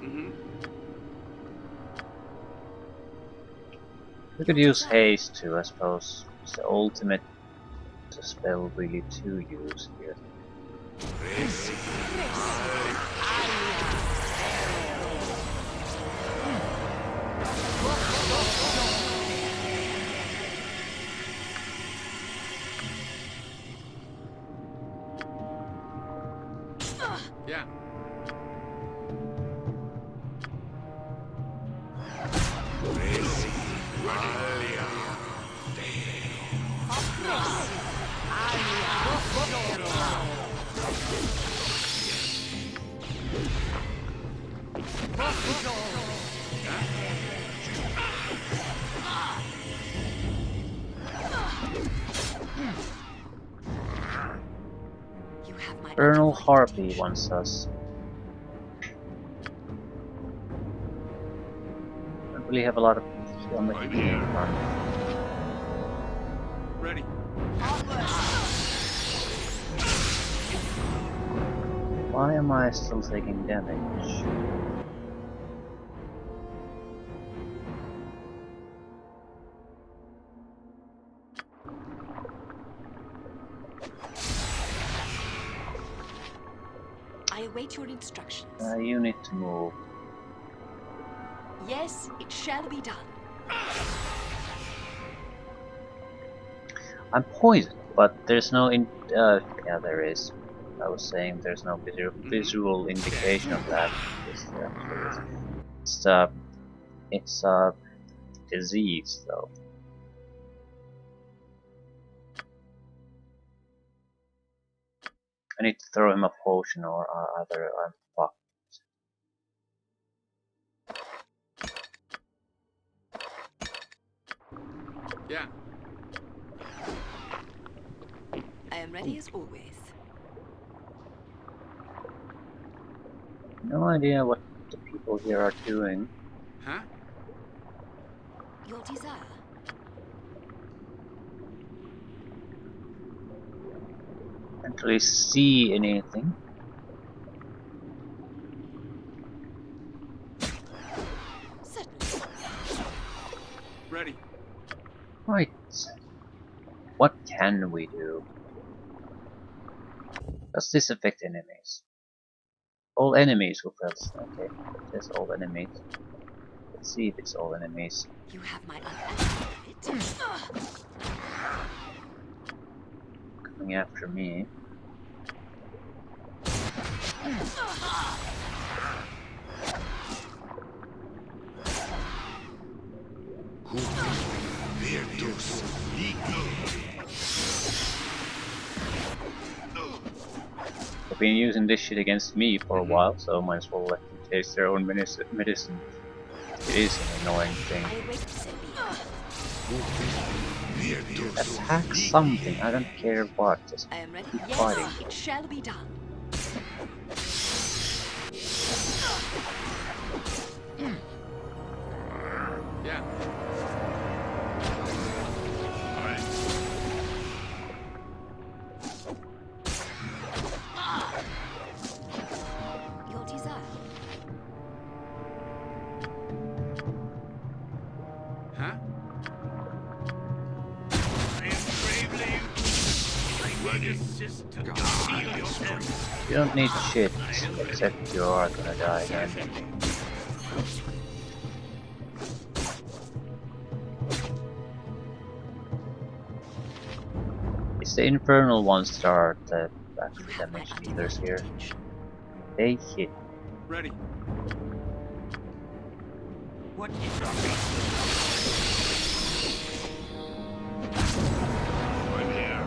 Mm-hmm. We could use haste too, I suppose. It's the ultimate spell really to use here. Yeah. You have my Colonel undivided Harpy attention. wants us. Don't really have a lot of on the I'm healing here. front. Ready. Why am I still taking damage? I await your instructions. You need to move. Yes, it shall be done. I'm poisoned, but there's no yeah, there is. I was saying there's no visual indication of that. Yes, there actually is. It's a disease, though. I need to throw him a potion, or either I'm fucked. Yeah. I am ready as always. No idea what the people here are doing. Huh? Your desire. Can't really see anything. Certainly. Ready. Right. What can we do? Does this affect enemies? All enemies who felt. Okay, it says all enemies. Let's see if it's all enemies. You have my undivided attention. Coming after me. They've been using this shit against me for a while, so might as well let them taste their own medicine. It is an annoying thing. I await so be it. Attack something, I don't care what, just I am ready. keep Yes, fighting. it shall be done. Yeah. Your desire. Huh? I am bravely. I need assist to conceal yourself. You don't need shit, except you are gonna die again. It's the infernal ones that are the You actual have my damage dealers undivided here. attention. They hit. Ready. What is your reason? I'm here.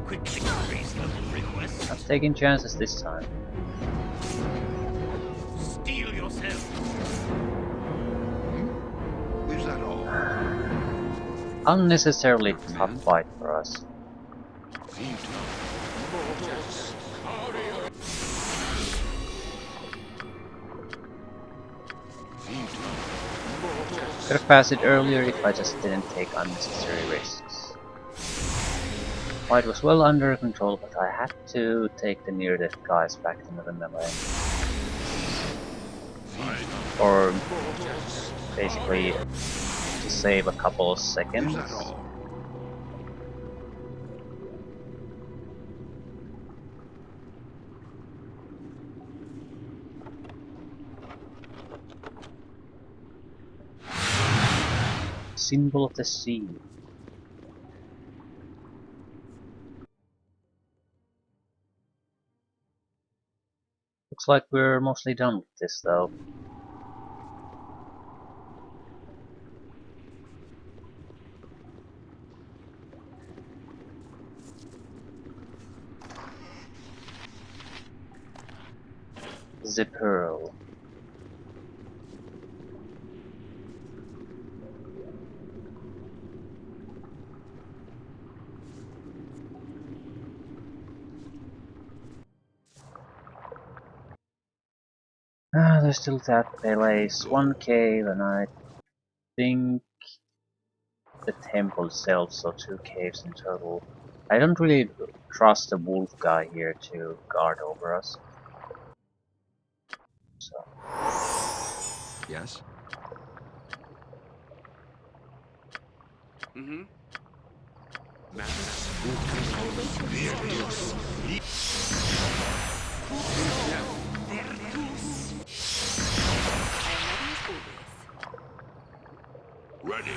Quickly, reasonable request. I'm taking chances this time. Steel yourself. Is that all? Unnecessarily Your tough command? fight for us. Could have passed it earlier if I just didn't take unnecessary risks. Fight was well under control, but I had to take the near-death guys back into the melee. Or basically to save a couple of seconds. Is that all? Symbol of the sea. Looks like we're mostly done with this though. The Pearl. There's still that place, 1 cave, and I think the temple itself, so 2 caves in total. I don't really trust the wolf guy here to guard over us. So, Yes? Mm-hmm. Ready.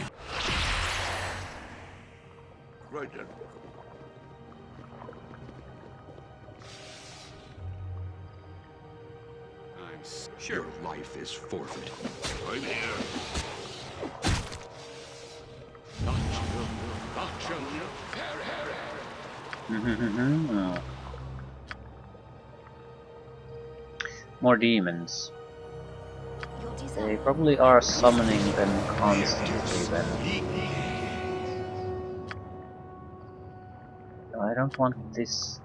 Right then. Your life is forfeit. I'm here. more demons. They probably are summoning them constantly then. No, I don't want this.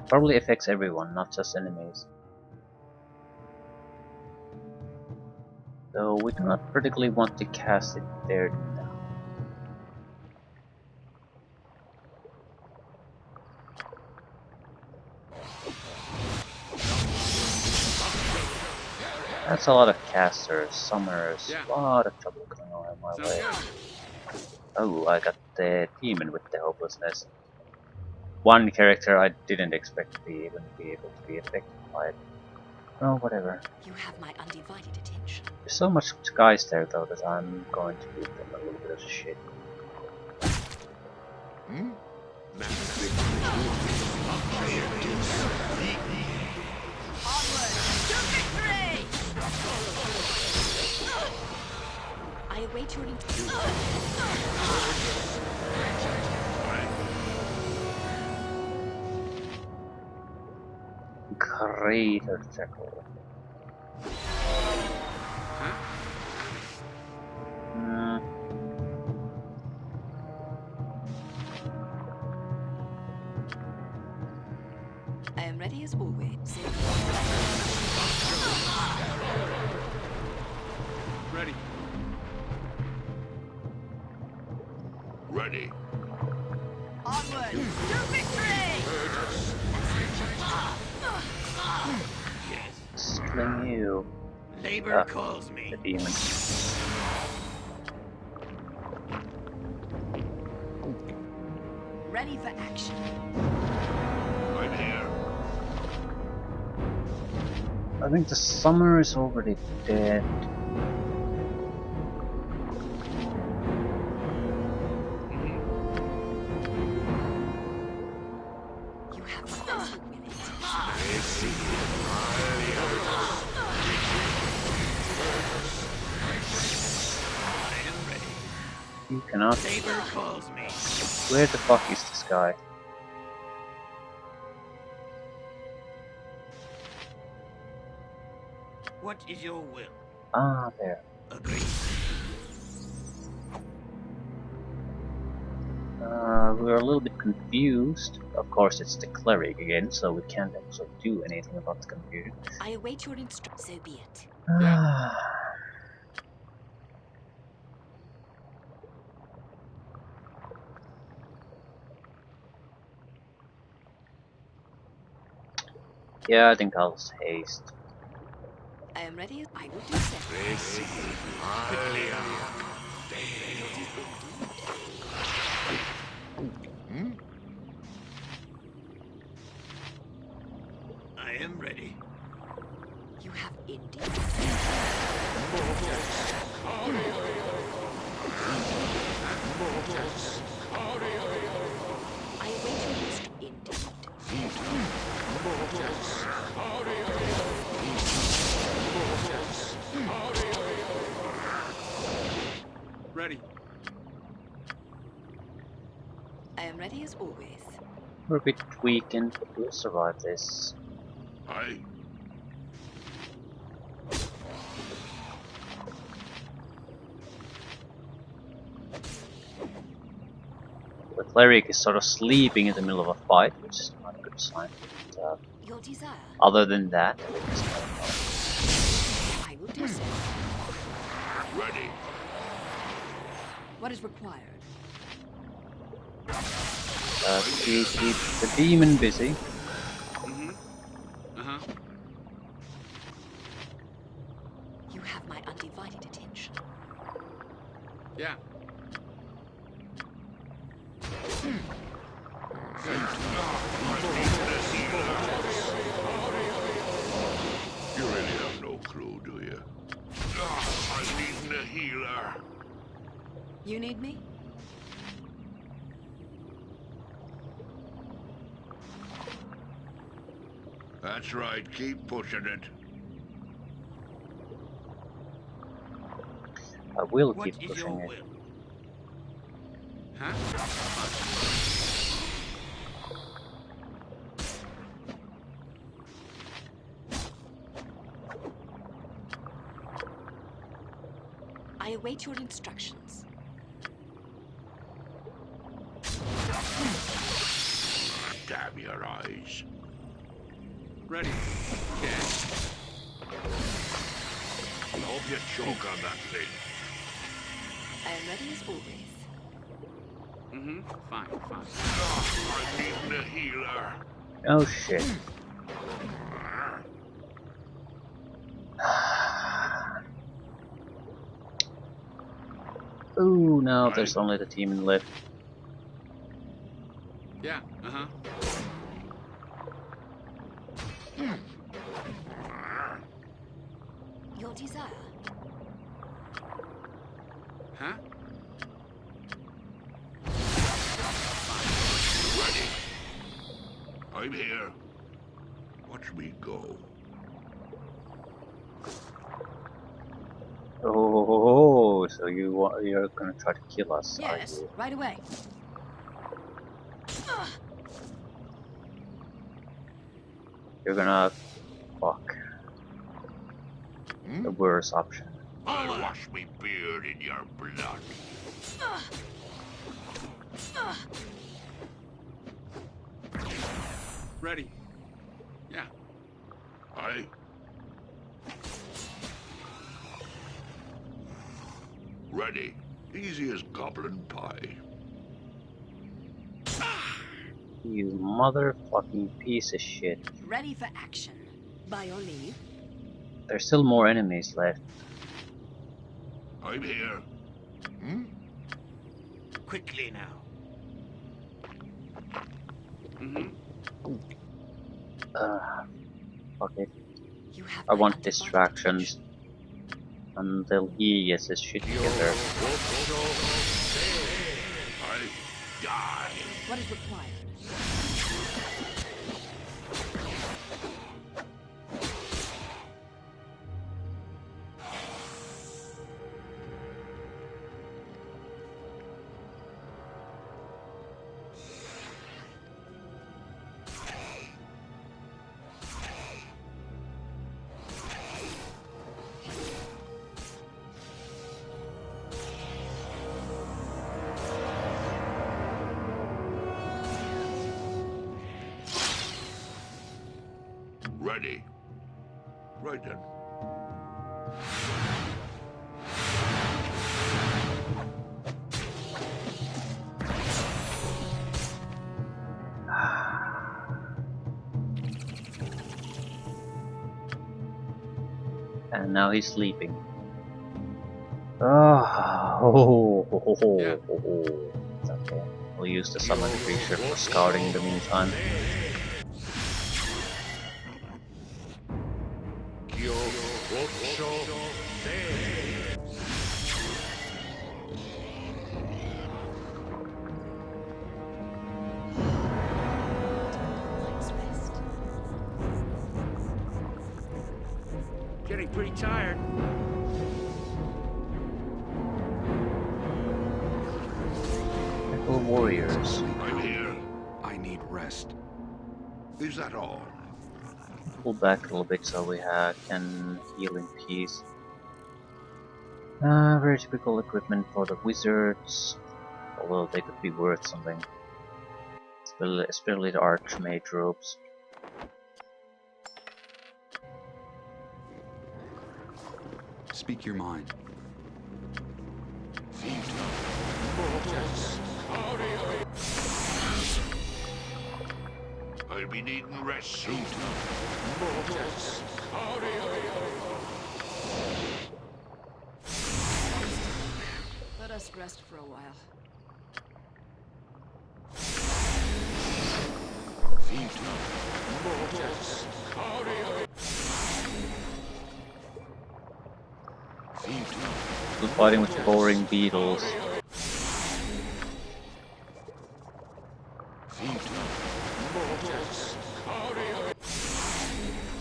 Probably affects everyone, not just enemies. So we do not particularly want to cast it there now. That's a lot of casters, summoners, a lot of trouble going on in my way. Oh, I got the demon with the hopelessness. One character I didn't expect to be even be able to be affected by it. Oh, whatever. You have my undivided attention. There's so much guys there though that I'm going to give them a little bit of shit. I await your Crater Jackal. I am ready as always. Ready. Ready. Onward to victory! Sling you. Labor calls The me. demon. Ready for action. I'm here. I think the summoner is already dead. You have my best minute. I am ready. You cannot. Labor calls me. Where the fuck is this guy? What is your will? Ah, there. Agreed. We're a little bit confused. Of course, it's the cleric again, so we can't actually do anything about the confusion. I await your instructions. So be it. Yeah, I think I'll haste. I am ready. I will do so. I am ready. You have indeed. I am ready as always. We're a bit weakened, but we'll survive this. Aye. The cleric is sort of sleeping in the middle of a fight, which is not a good sign. But, Your desire, other than that, it's going well. I will do so. Ready. What is required? Keep the demon busy. Mm-hmm. Uh-huh. You have my undivided attention. Yeah. You really have no clue, do you? I'm needing a healer. You need me? That's right, keep pushing it. I will What keep is your pushing it. will? Huh? I await your instructions. Damn your eyes. Ready. Okay. I hope you choke on that thing. I am ready as always. Mm-hmm. Fine, fine. I'm needing a healer. Oh shit. Ooh, now there's only the demon left. Yeah, uh-huh. Your desire, Huh? Ready. I'm here. Watch me go. Oh, so you're gonna try to kill us, are yes, you? right away. You're gonna fuck. The worst option. I'll wash me beard in your blood. Ready. Yeah. Aye. Ready. Easy as goblin pie. You motherfucking piece of shit. Ready for action. By your leave. There's still more enemies left. I'm here. Quickly now. Mm-hmm. Fuck it. You have I my want undivided distractions until he gets his shit together. I die. attention. What is required? Ready. Right then. And now he's sleeping. Oh, Yeah. It's okay. We'll use the summoned creature for scouting in the meantime. Night's rest. Getting pretty tired. We'll warriors. I'm here. I need rest. Is that all? Pull back a little bit so we can heal in peace. Very typical equipment for the wizards, although they could be worth something. Especially the archmage robes. Speak your mind. I'll be needing rest soon. Let us rest for a while. Still fighting with the boring beetles.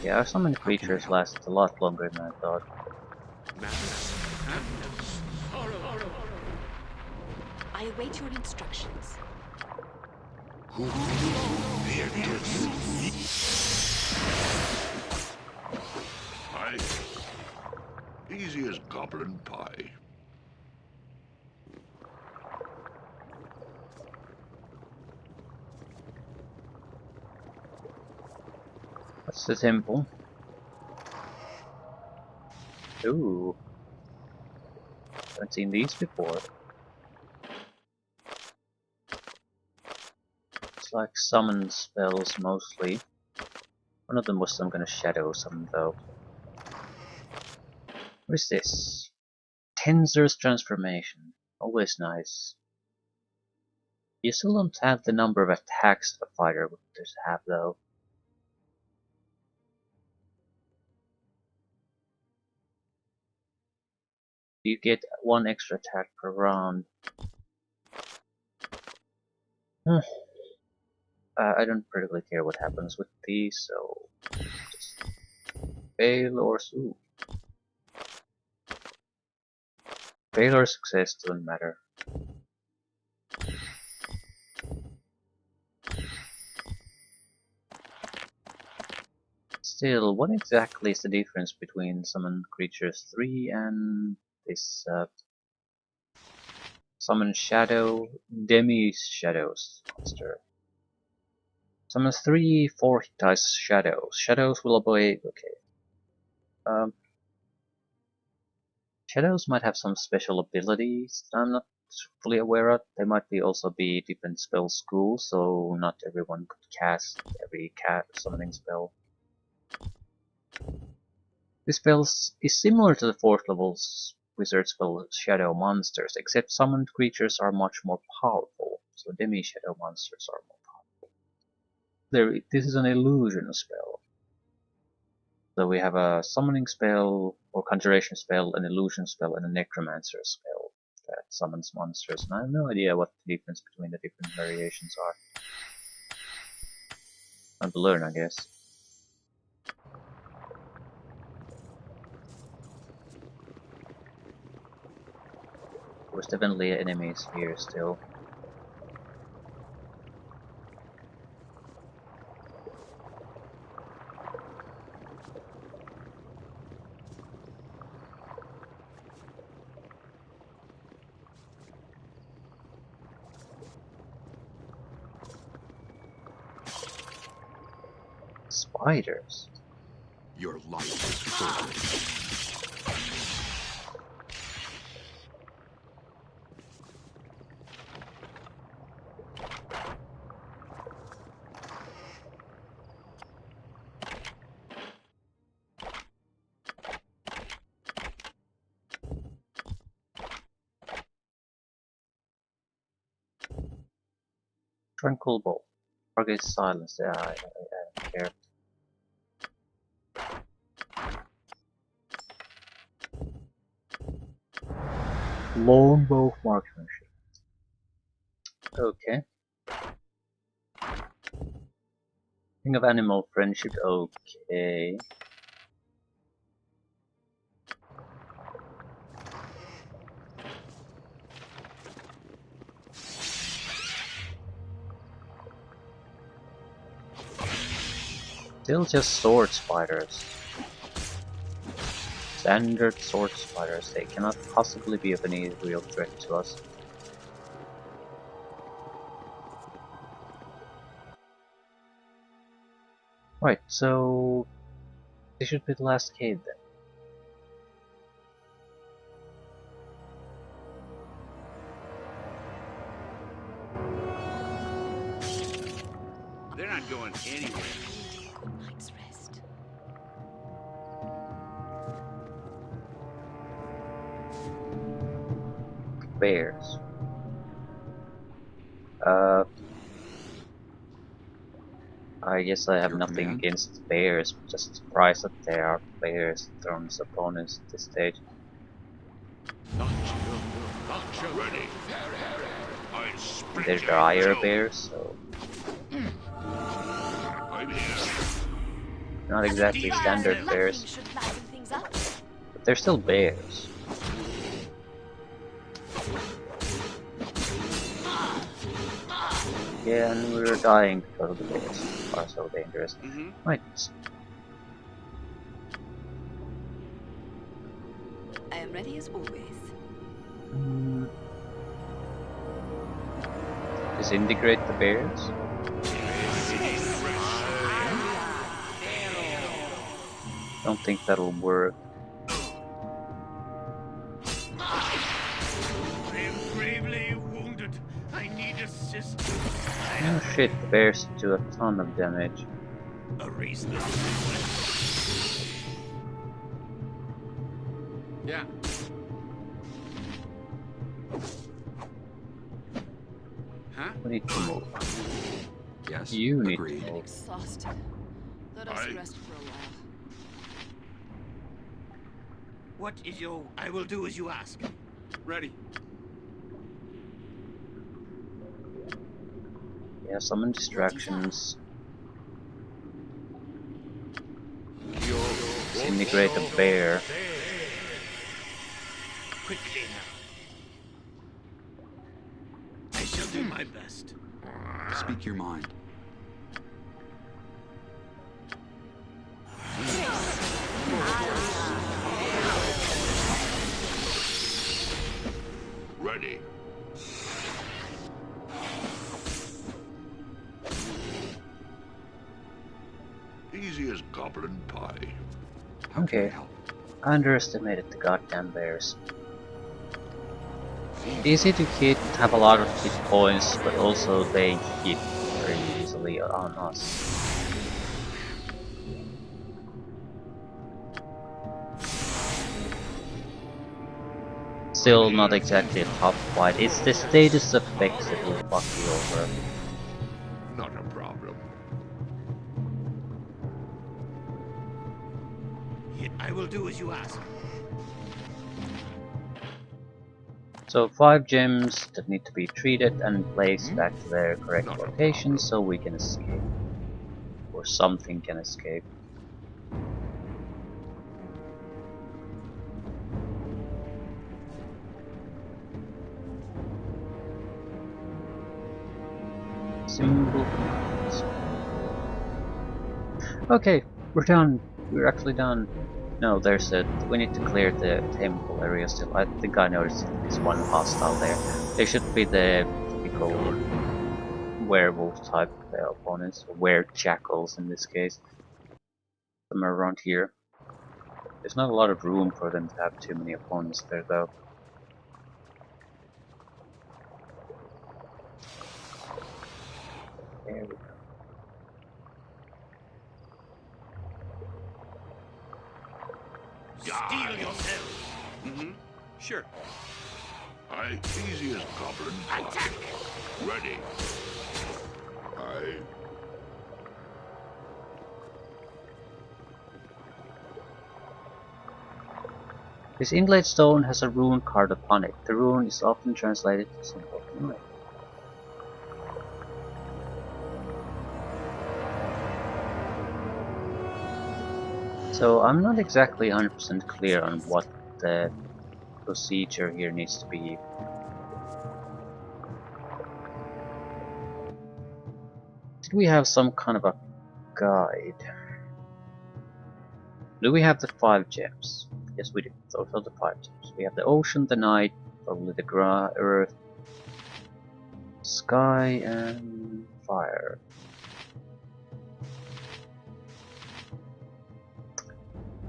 Yeah, some many creatures last a lot longer than I thought. I await your instructions. Aye. Easy as goblin pie. That's the temple. Ooh. Haven't seen these before. It's like summon spells mostly. One of them was some kind of shadow summon though. What is this? Tensor's transformation. Always nice. You still don't have the number of attacks that a fighter would just have though. You get one extra attack per round. I don't particularly care what happens with these, so just fail or ooh. Fail or success doesn't matter. Still, what exactly is the difference between Summon Creatures 3 and this Summon Shadow Demi Shadows monster? Summons 3 4 dice shadows. Shadows will obey. Okay. Shadows might have some special abilities that I'm not fully aware of. They might also be different spell schools, so not everyone could cast every summoning spell. This spell is similar to the 4th level wizard spell Shadow Monsters, except summoned creatures are much more powerful, so demi-shadow monsters are more powerful. This is an illusion spell. So we have a summoning spell, or conjuration spell, an illusion spell, and a necromancer spell that summons monsters, and I have no idea what the difference between the different variations are. Time to learn, I guess. There's definitely enemies here still. Spiders. Your life is forfeit. Tranquil Bolt. Target silence. Yeah, I don't care. Longbow marksmanship. Okay. King of animal friendship. Okay. Still just sword spiders. Standard sword spiders. They cannot possibly be of any real threat to us. Right, so this should be the last cave then. They're not going anywhere. Take a good night's rest. Bears. Uh, I guess I have Your nothing command? against bears, just surprised that there are bears thrown as opponents at this stage. Gotcha. Ready. I sprint They're you drier two. bears, so I'm here. not exactly Steal standard yourself. Nothing bears, should liven things up. but they're still bears. Yeah, and we were dying because of the bears are so dangerous. Mm-hmm. Right, I am ready as always. mm, disintegrate the bears? Don't think that'll work. I am gravely wounded. I need assistance. I Oh have shit, the bears do a ton of damage. a reasonable request. Yeah. Huh? We need to move. Yes. You need agreed. to I'm move. exhausted. Let us I- rest for a while. What is your... I will do as you ask. Ready. Yeah, summon distractions. Disintegrate the bear. Quickly now. I shall do my best. Speak your mind. Ready. Easy as goblin pie. How can I Okay. help? I underestimated the goddamn bears. Easy to hit, have a lot of hit points, but also they hit very easily on us. Still not exactly a tough fight, it's the status effects that will fuck you over. Not a problem. I will do as you ask. So 5 gems that need to be treated and placed back to their correct Not a location problem. so we can escape. Or something can escape. Simple commands. Okay, we're done. We're actually done. No, there's a... we need to clear the temple area still. I think I noticed there's one hostile there. They should be the typical werewolf type opponents, or were-jackals in this case. Somewhere around here. There's not a lot of room for them to have too many opponents there though. There we go. Steel yourself. Mm-hmm. Sure. Easy as goblin pie. Ready. This inlaid stone has a rune card upon it. The rune is often translated to symbol of life. So I'm not exactly 100% clear on what the procedure here needs to be. Did we have some kind of a guide? Do we have the 5 gems? Yes, we do. Those are the 5 gems. We have the ocean, the night, probably the earth, sky, and fire.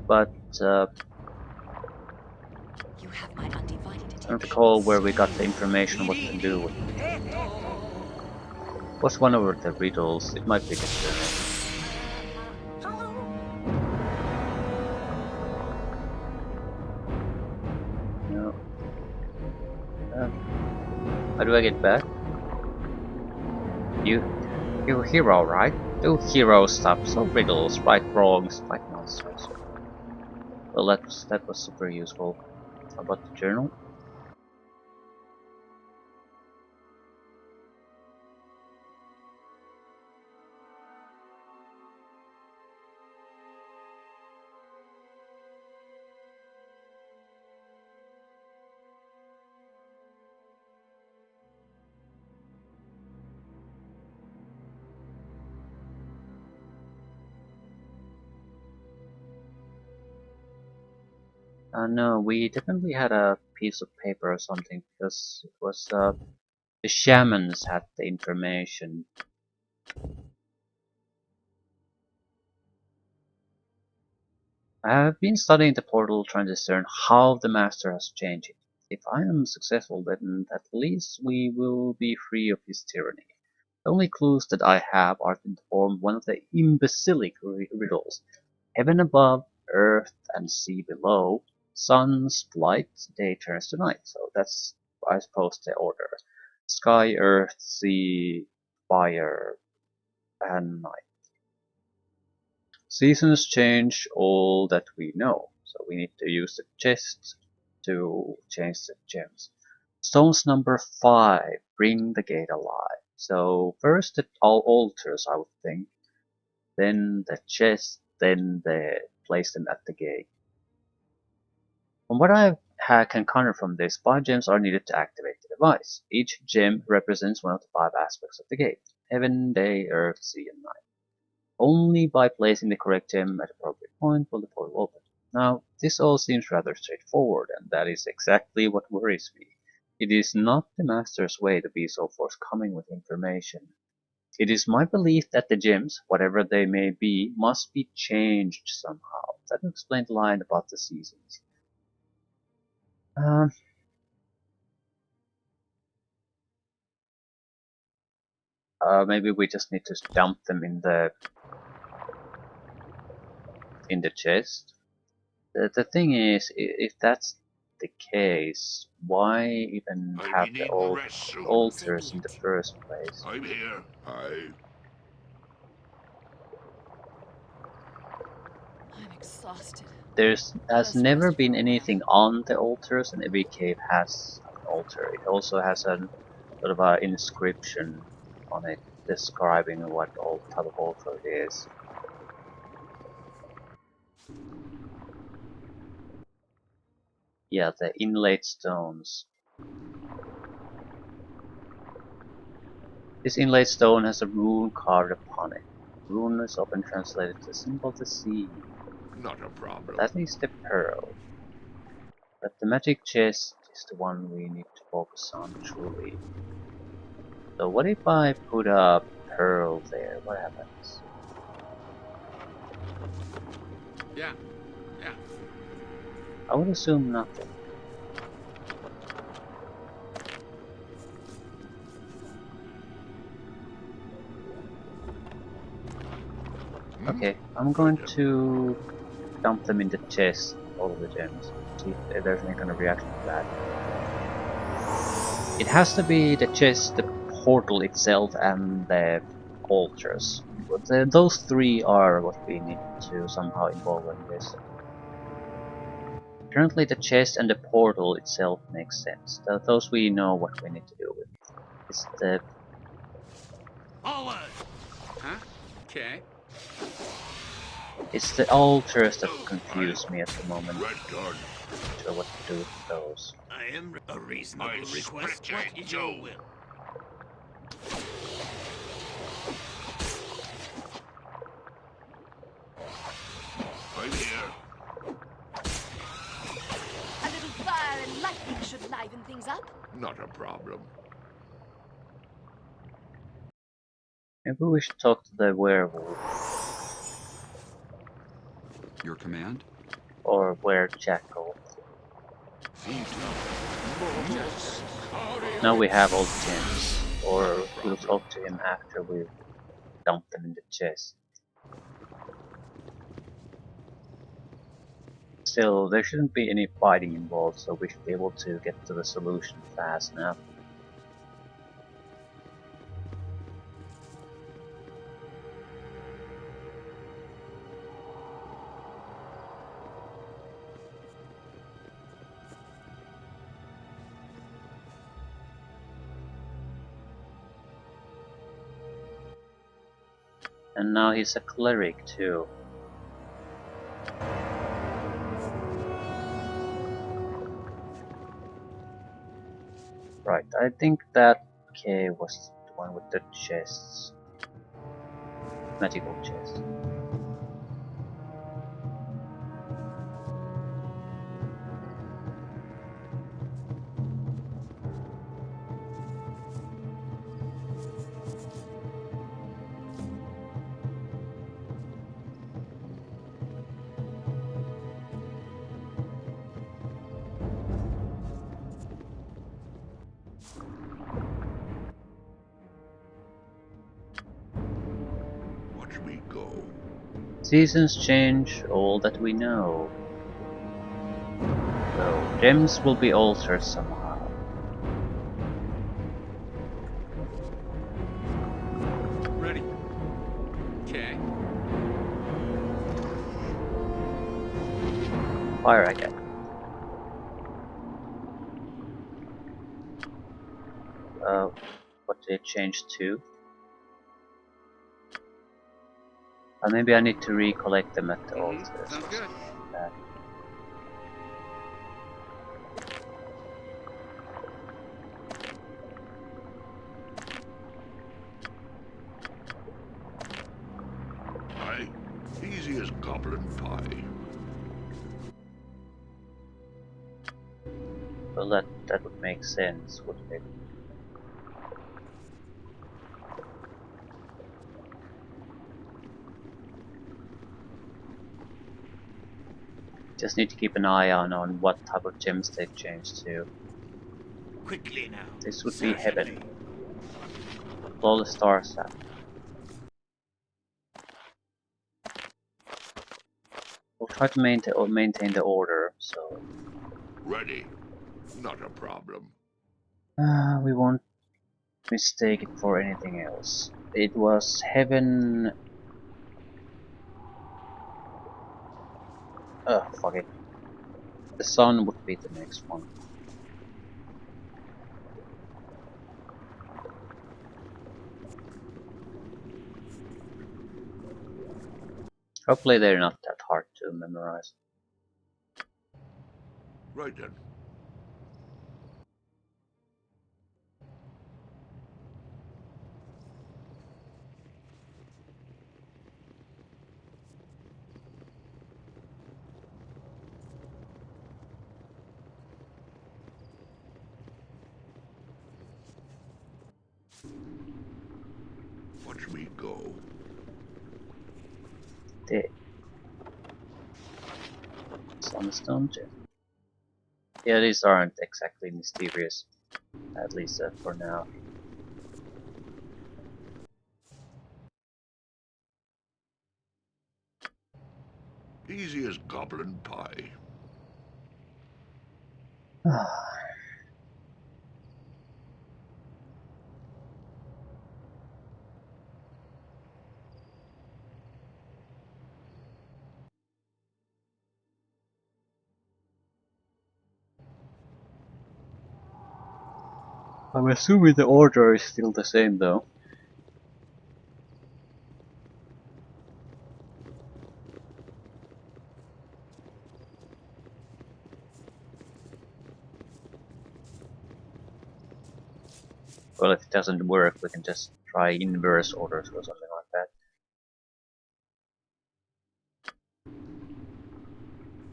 But You have my undivided I attention. don't recall where we got the information on what to do with it. What's one of the riddles? It might be the journal. No. How do I get back? You're a hero, right? Do hero stuff, so riddles, right wrongs, fight monsters. Well, that was super useful. How about the journal? No, we definitely had a piece of paper or something because it was the shamans had the information. I have been studying the portal trying to discern how the master has changed it. If I am successful, then at least we will be free of his tyranny. The only clues that I have are to form one of the imbecilic riddles. Heaven above, earth and sea below, sun's light, day turns to night. So that's, I suppose, the order. Sky, earth, sea, fire, and night. Seasons change all that we know, so we need to use the chest to change the gems. Stones number 5, bring the gate alive. So first the all altars, I would think, then the chest, then place them at the gate. From what I can garner from this, 5 gems are needed to activate the device. Each gem represents one of the 5 aspects of the gate: heaven, day, earth, sea, and night. Only by placing the correct gem at the appropriate point will the portal open. Now, this all seems rather straightforward, and that is exactly what worries me. It is not the Master's way to be so forthcoming with information. It is my belief that the gems, whatever they may be, must be changed somehow. That would explain the line about the seasons. Maybe we just need to dump them in the chest. The thing is, if that's the case, why even I'll have be the needing rest soon. altars in the first place? I'm here. I'm exhausted. Has never been anything on the altars, and every cave has an altar. It also has a sort of an inscription on it describing what type of altar it is. Yeah, the inlaid stones. This inlaid stone has a rune carved upon it. Rune is often translated to symbol of the sea. Not a problem. That is the pearl. But the magic chest is the one we need to focus on truly. So what if I put a pearl there? What happens? Yeah. I would assume nothing. Okay, I'm going to dump them in the chest, all of the gems. See if there's any kind of reaction to that. It has to be the chest, the portal itself, and the altars. But those 3 are what we need to somehow involve in this. Currently the chest and the portal itself makes sense. Those we know what we need to do with. Forward! Huh? Okay. It's the altars that confuse me at the moment. Red done. Not sure what to do with those. I am a reasonable I request. split What is your Joe. will? I'm here. Not a problem. Maybe we should talk to the werewolf. Your command? Or were-jackal. Now we have all the gems. Or we'll talk to him after we've dumped them in the chest. Still, there shouldn't be any fighting involved, so we should be able to get to the solution fast now. And now he's a cleric too. Right, I think that cave was the one with the chests. Magical chests. Watch me go. Seasons change all that we know. So, gems will be altered somehow. Ready. Okay. Fire again. What did it change to? Maybe I need to recollect them at the altars. Sounds good. That. Aye, easy as goblin pie. Well, that would make sense, wouldn't it? Just need to keep an eye on what type of gems they change to. Quickly now. This would be Certainly. heaven. Flawless star sap. We'll try to maintain the order, so Ready. Not a problem. we won't mistake it for anything else. It was heaven. Fuck it. The sun would be the next one. Hopefully they're not that hard to memorize. Right then. Watch me go. The sunstone gem. Yeah, these aren't exactly mysterious, at least for now. Easy as goblin pie. I'm assuming the order is still the same though. Well, if it doesn't work, we can just try inverse orders or something like that.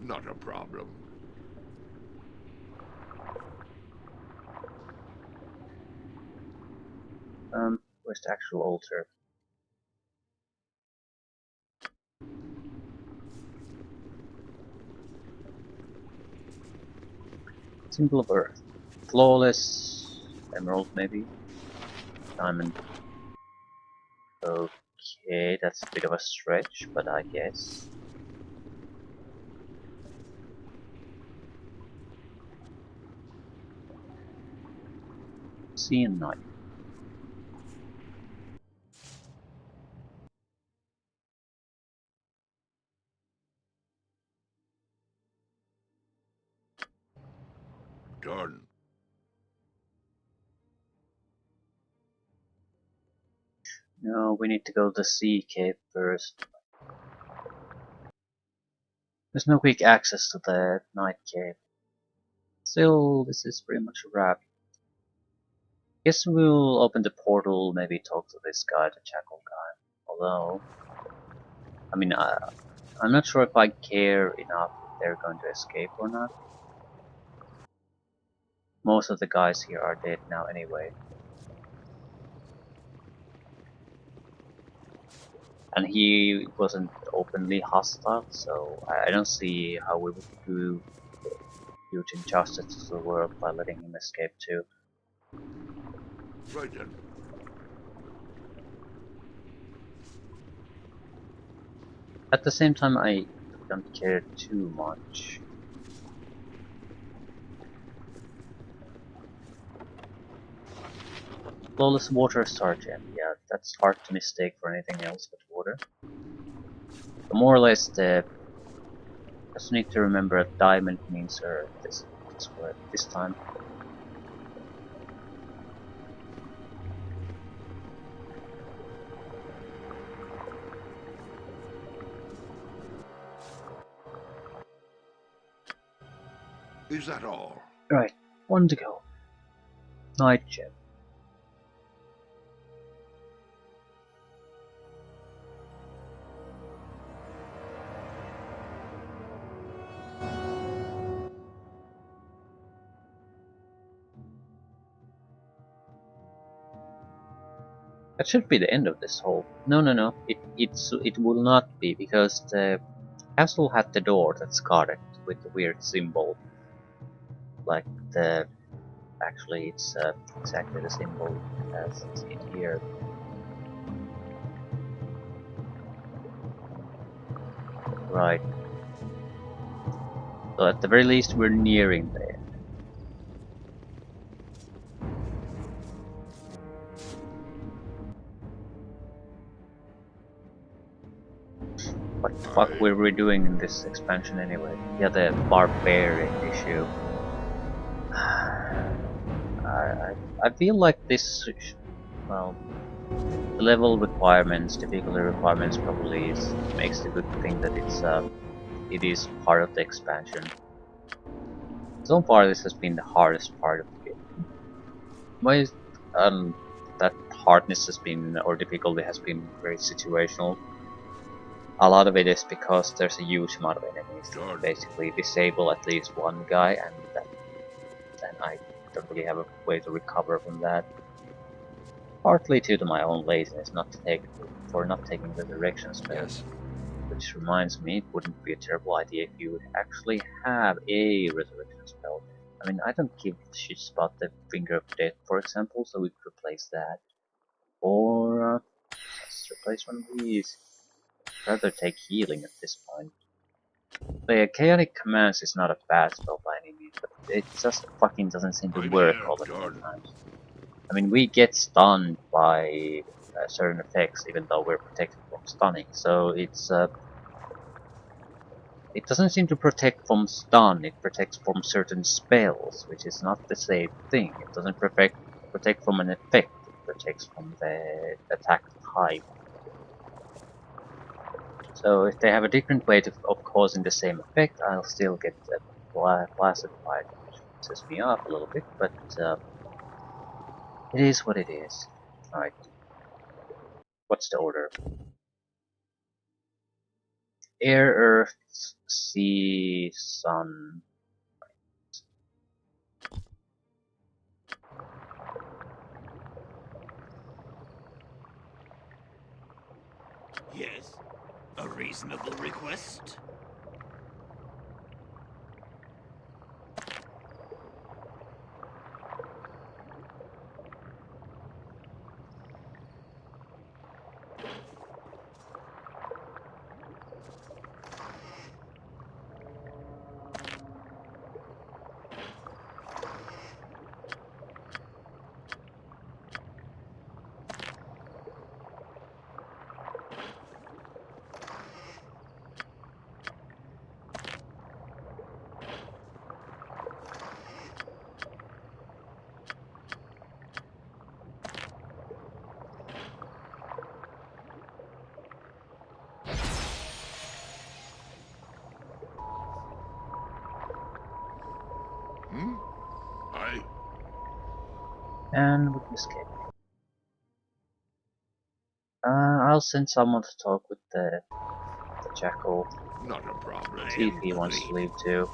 Not a problem. Where's the actual altar? Symbol of Earth. Flawless. Emerald, maybe? Diamond. Okay, that's a bit of a stretch, but I guess. Sea and night. Done. No, we need to go to the sea cave first. There's no quick access to the night cave. Still, this is pretty much a wrap. Guess we'll open the portal, maybe talk to this guy, the jackal guy. Although, I mean, I'm not sure if I care enough if they're going to escape or not. Most of the guys here are dead now anyway. And he wasn't openly hostile, so I don't see how we would do huge injustice to the world by letting him escape too. Right then. At the same time, I don't care too much. Flawless water sergeant, yeah, that's hard to mistake for anything else but water. But more or less, the just need to remember a diamond means this word this time. Is that all? Right, one to go. Night gem. That should be the end of this hole. No. It will not be because the castle had the door that's guarded with the weird symbol. Like the actually it's exactly the symbol as it's in here. Right. So at the very least we're nearing there. What the fuck were we doing in this expansion anyway? Yeah, the barbarian issue. I feel like this, well, the level requirements, difficulty requirements probably makes the good thing that it is part of the expansion. So far this has been the hardest part of the game. Why that hardness has been, or difficulty has been very situational. A lot of it is because there's a huge amount of enemies that basically disable at least one guy, and then I don't really have a way to recover from that. Partly due to my own laziness for not taking the direction spell. Yes. Which reminds me, it wouldn't be a terrible idea if you would actually have a resurrection spell. I mean, I don't give shits about the Finger of Death, for example, so we could replace that. Or, let's replace one of these. I'd rather take healing at this point. The Chaotic Commands is not a bad spell by any means, but it just fucking doesn't seem to I'm work here, all the done. times. I mean, we get stunned by certain effects, even though we're protected from stunning, so it doesn't seem to protect from stun, it protects from certain spells, which is not the same thing. It doesn't protect from an effect, it protects from the attack type. So if they have a different way of causing the same effect, I'll still get blasted by it, which pisses me off a little bit, but it is what it is. Alright, what's the order? Air, Earth, Sea, Sun. Yes, a reasonable request. I And we escape. I'll send someone to talk with the jackal. not a problem. I See if am he wants to agreed. leave too.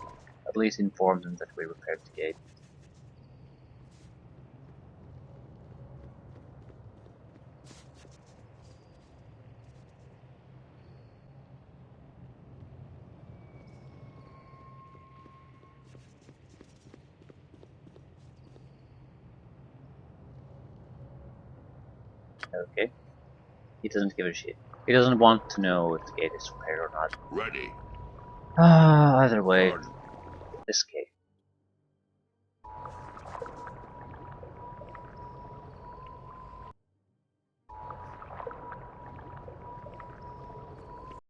At least inform them that we repaired the gate. Okay. He doesn't give a shit. He doesn't want to know if the gate is repaired or not. Ready. Either way, Done. escape.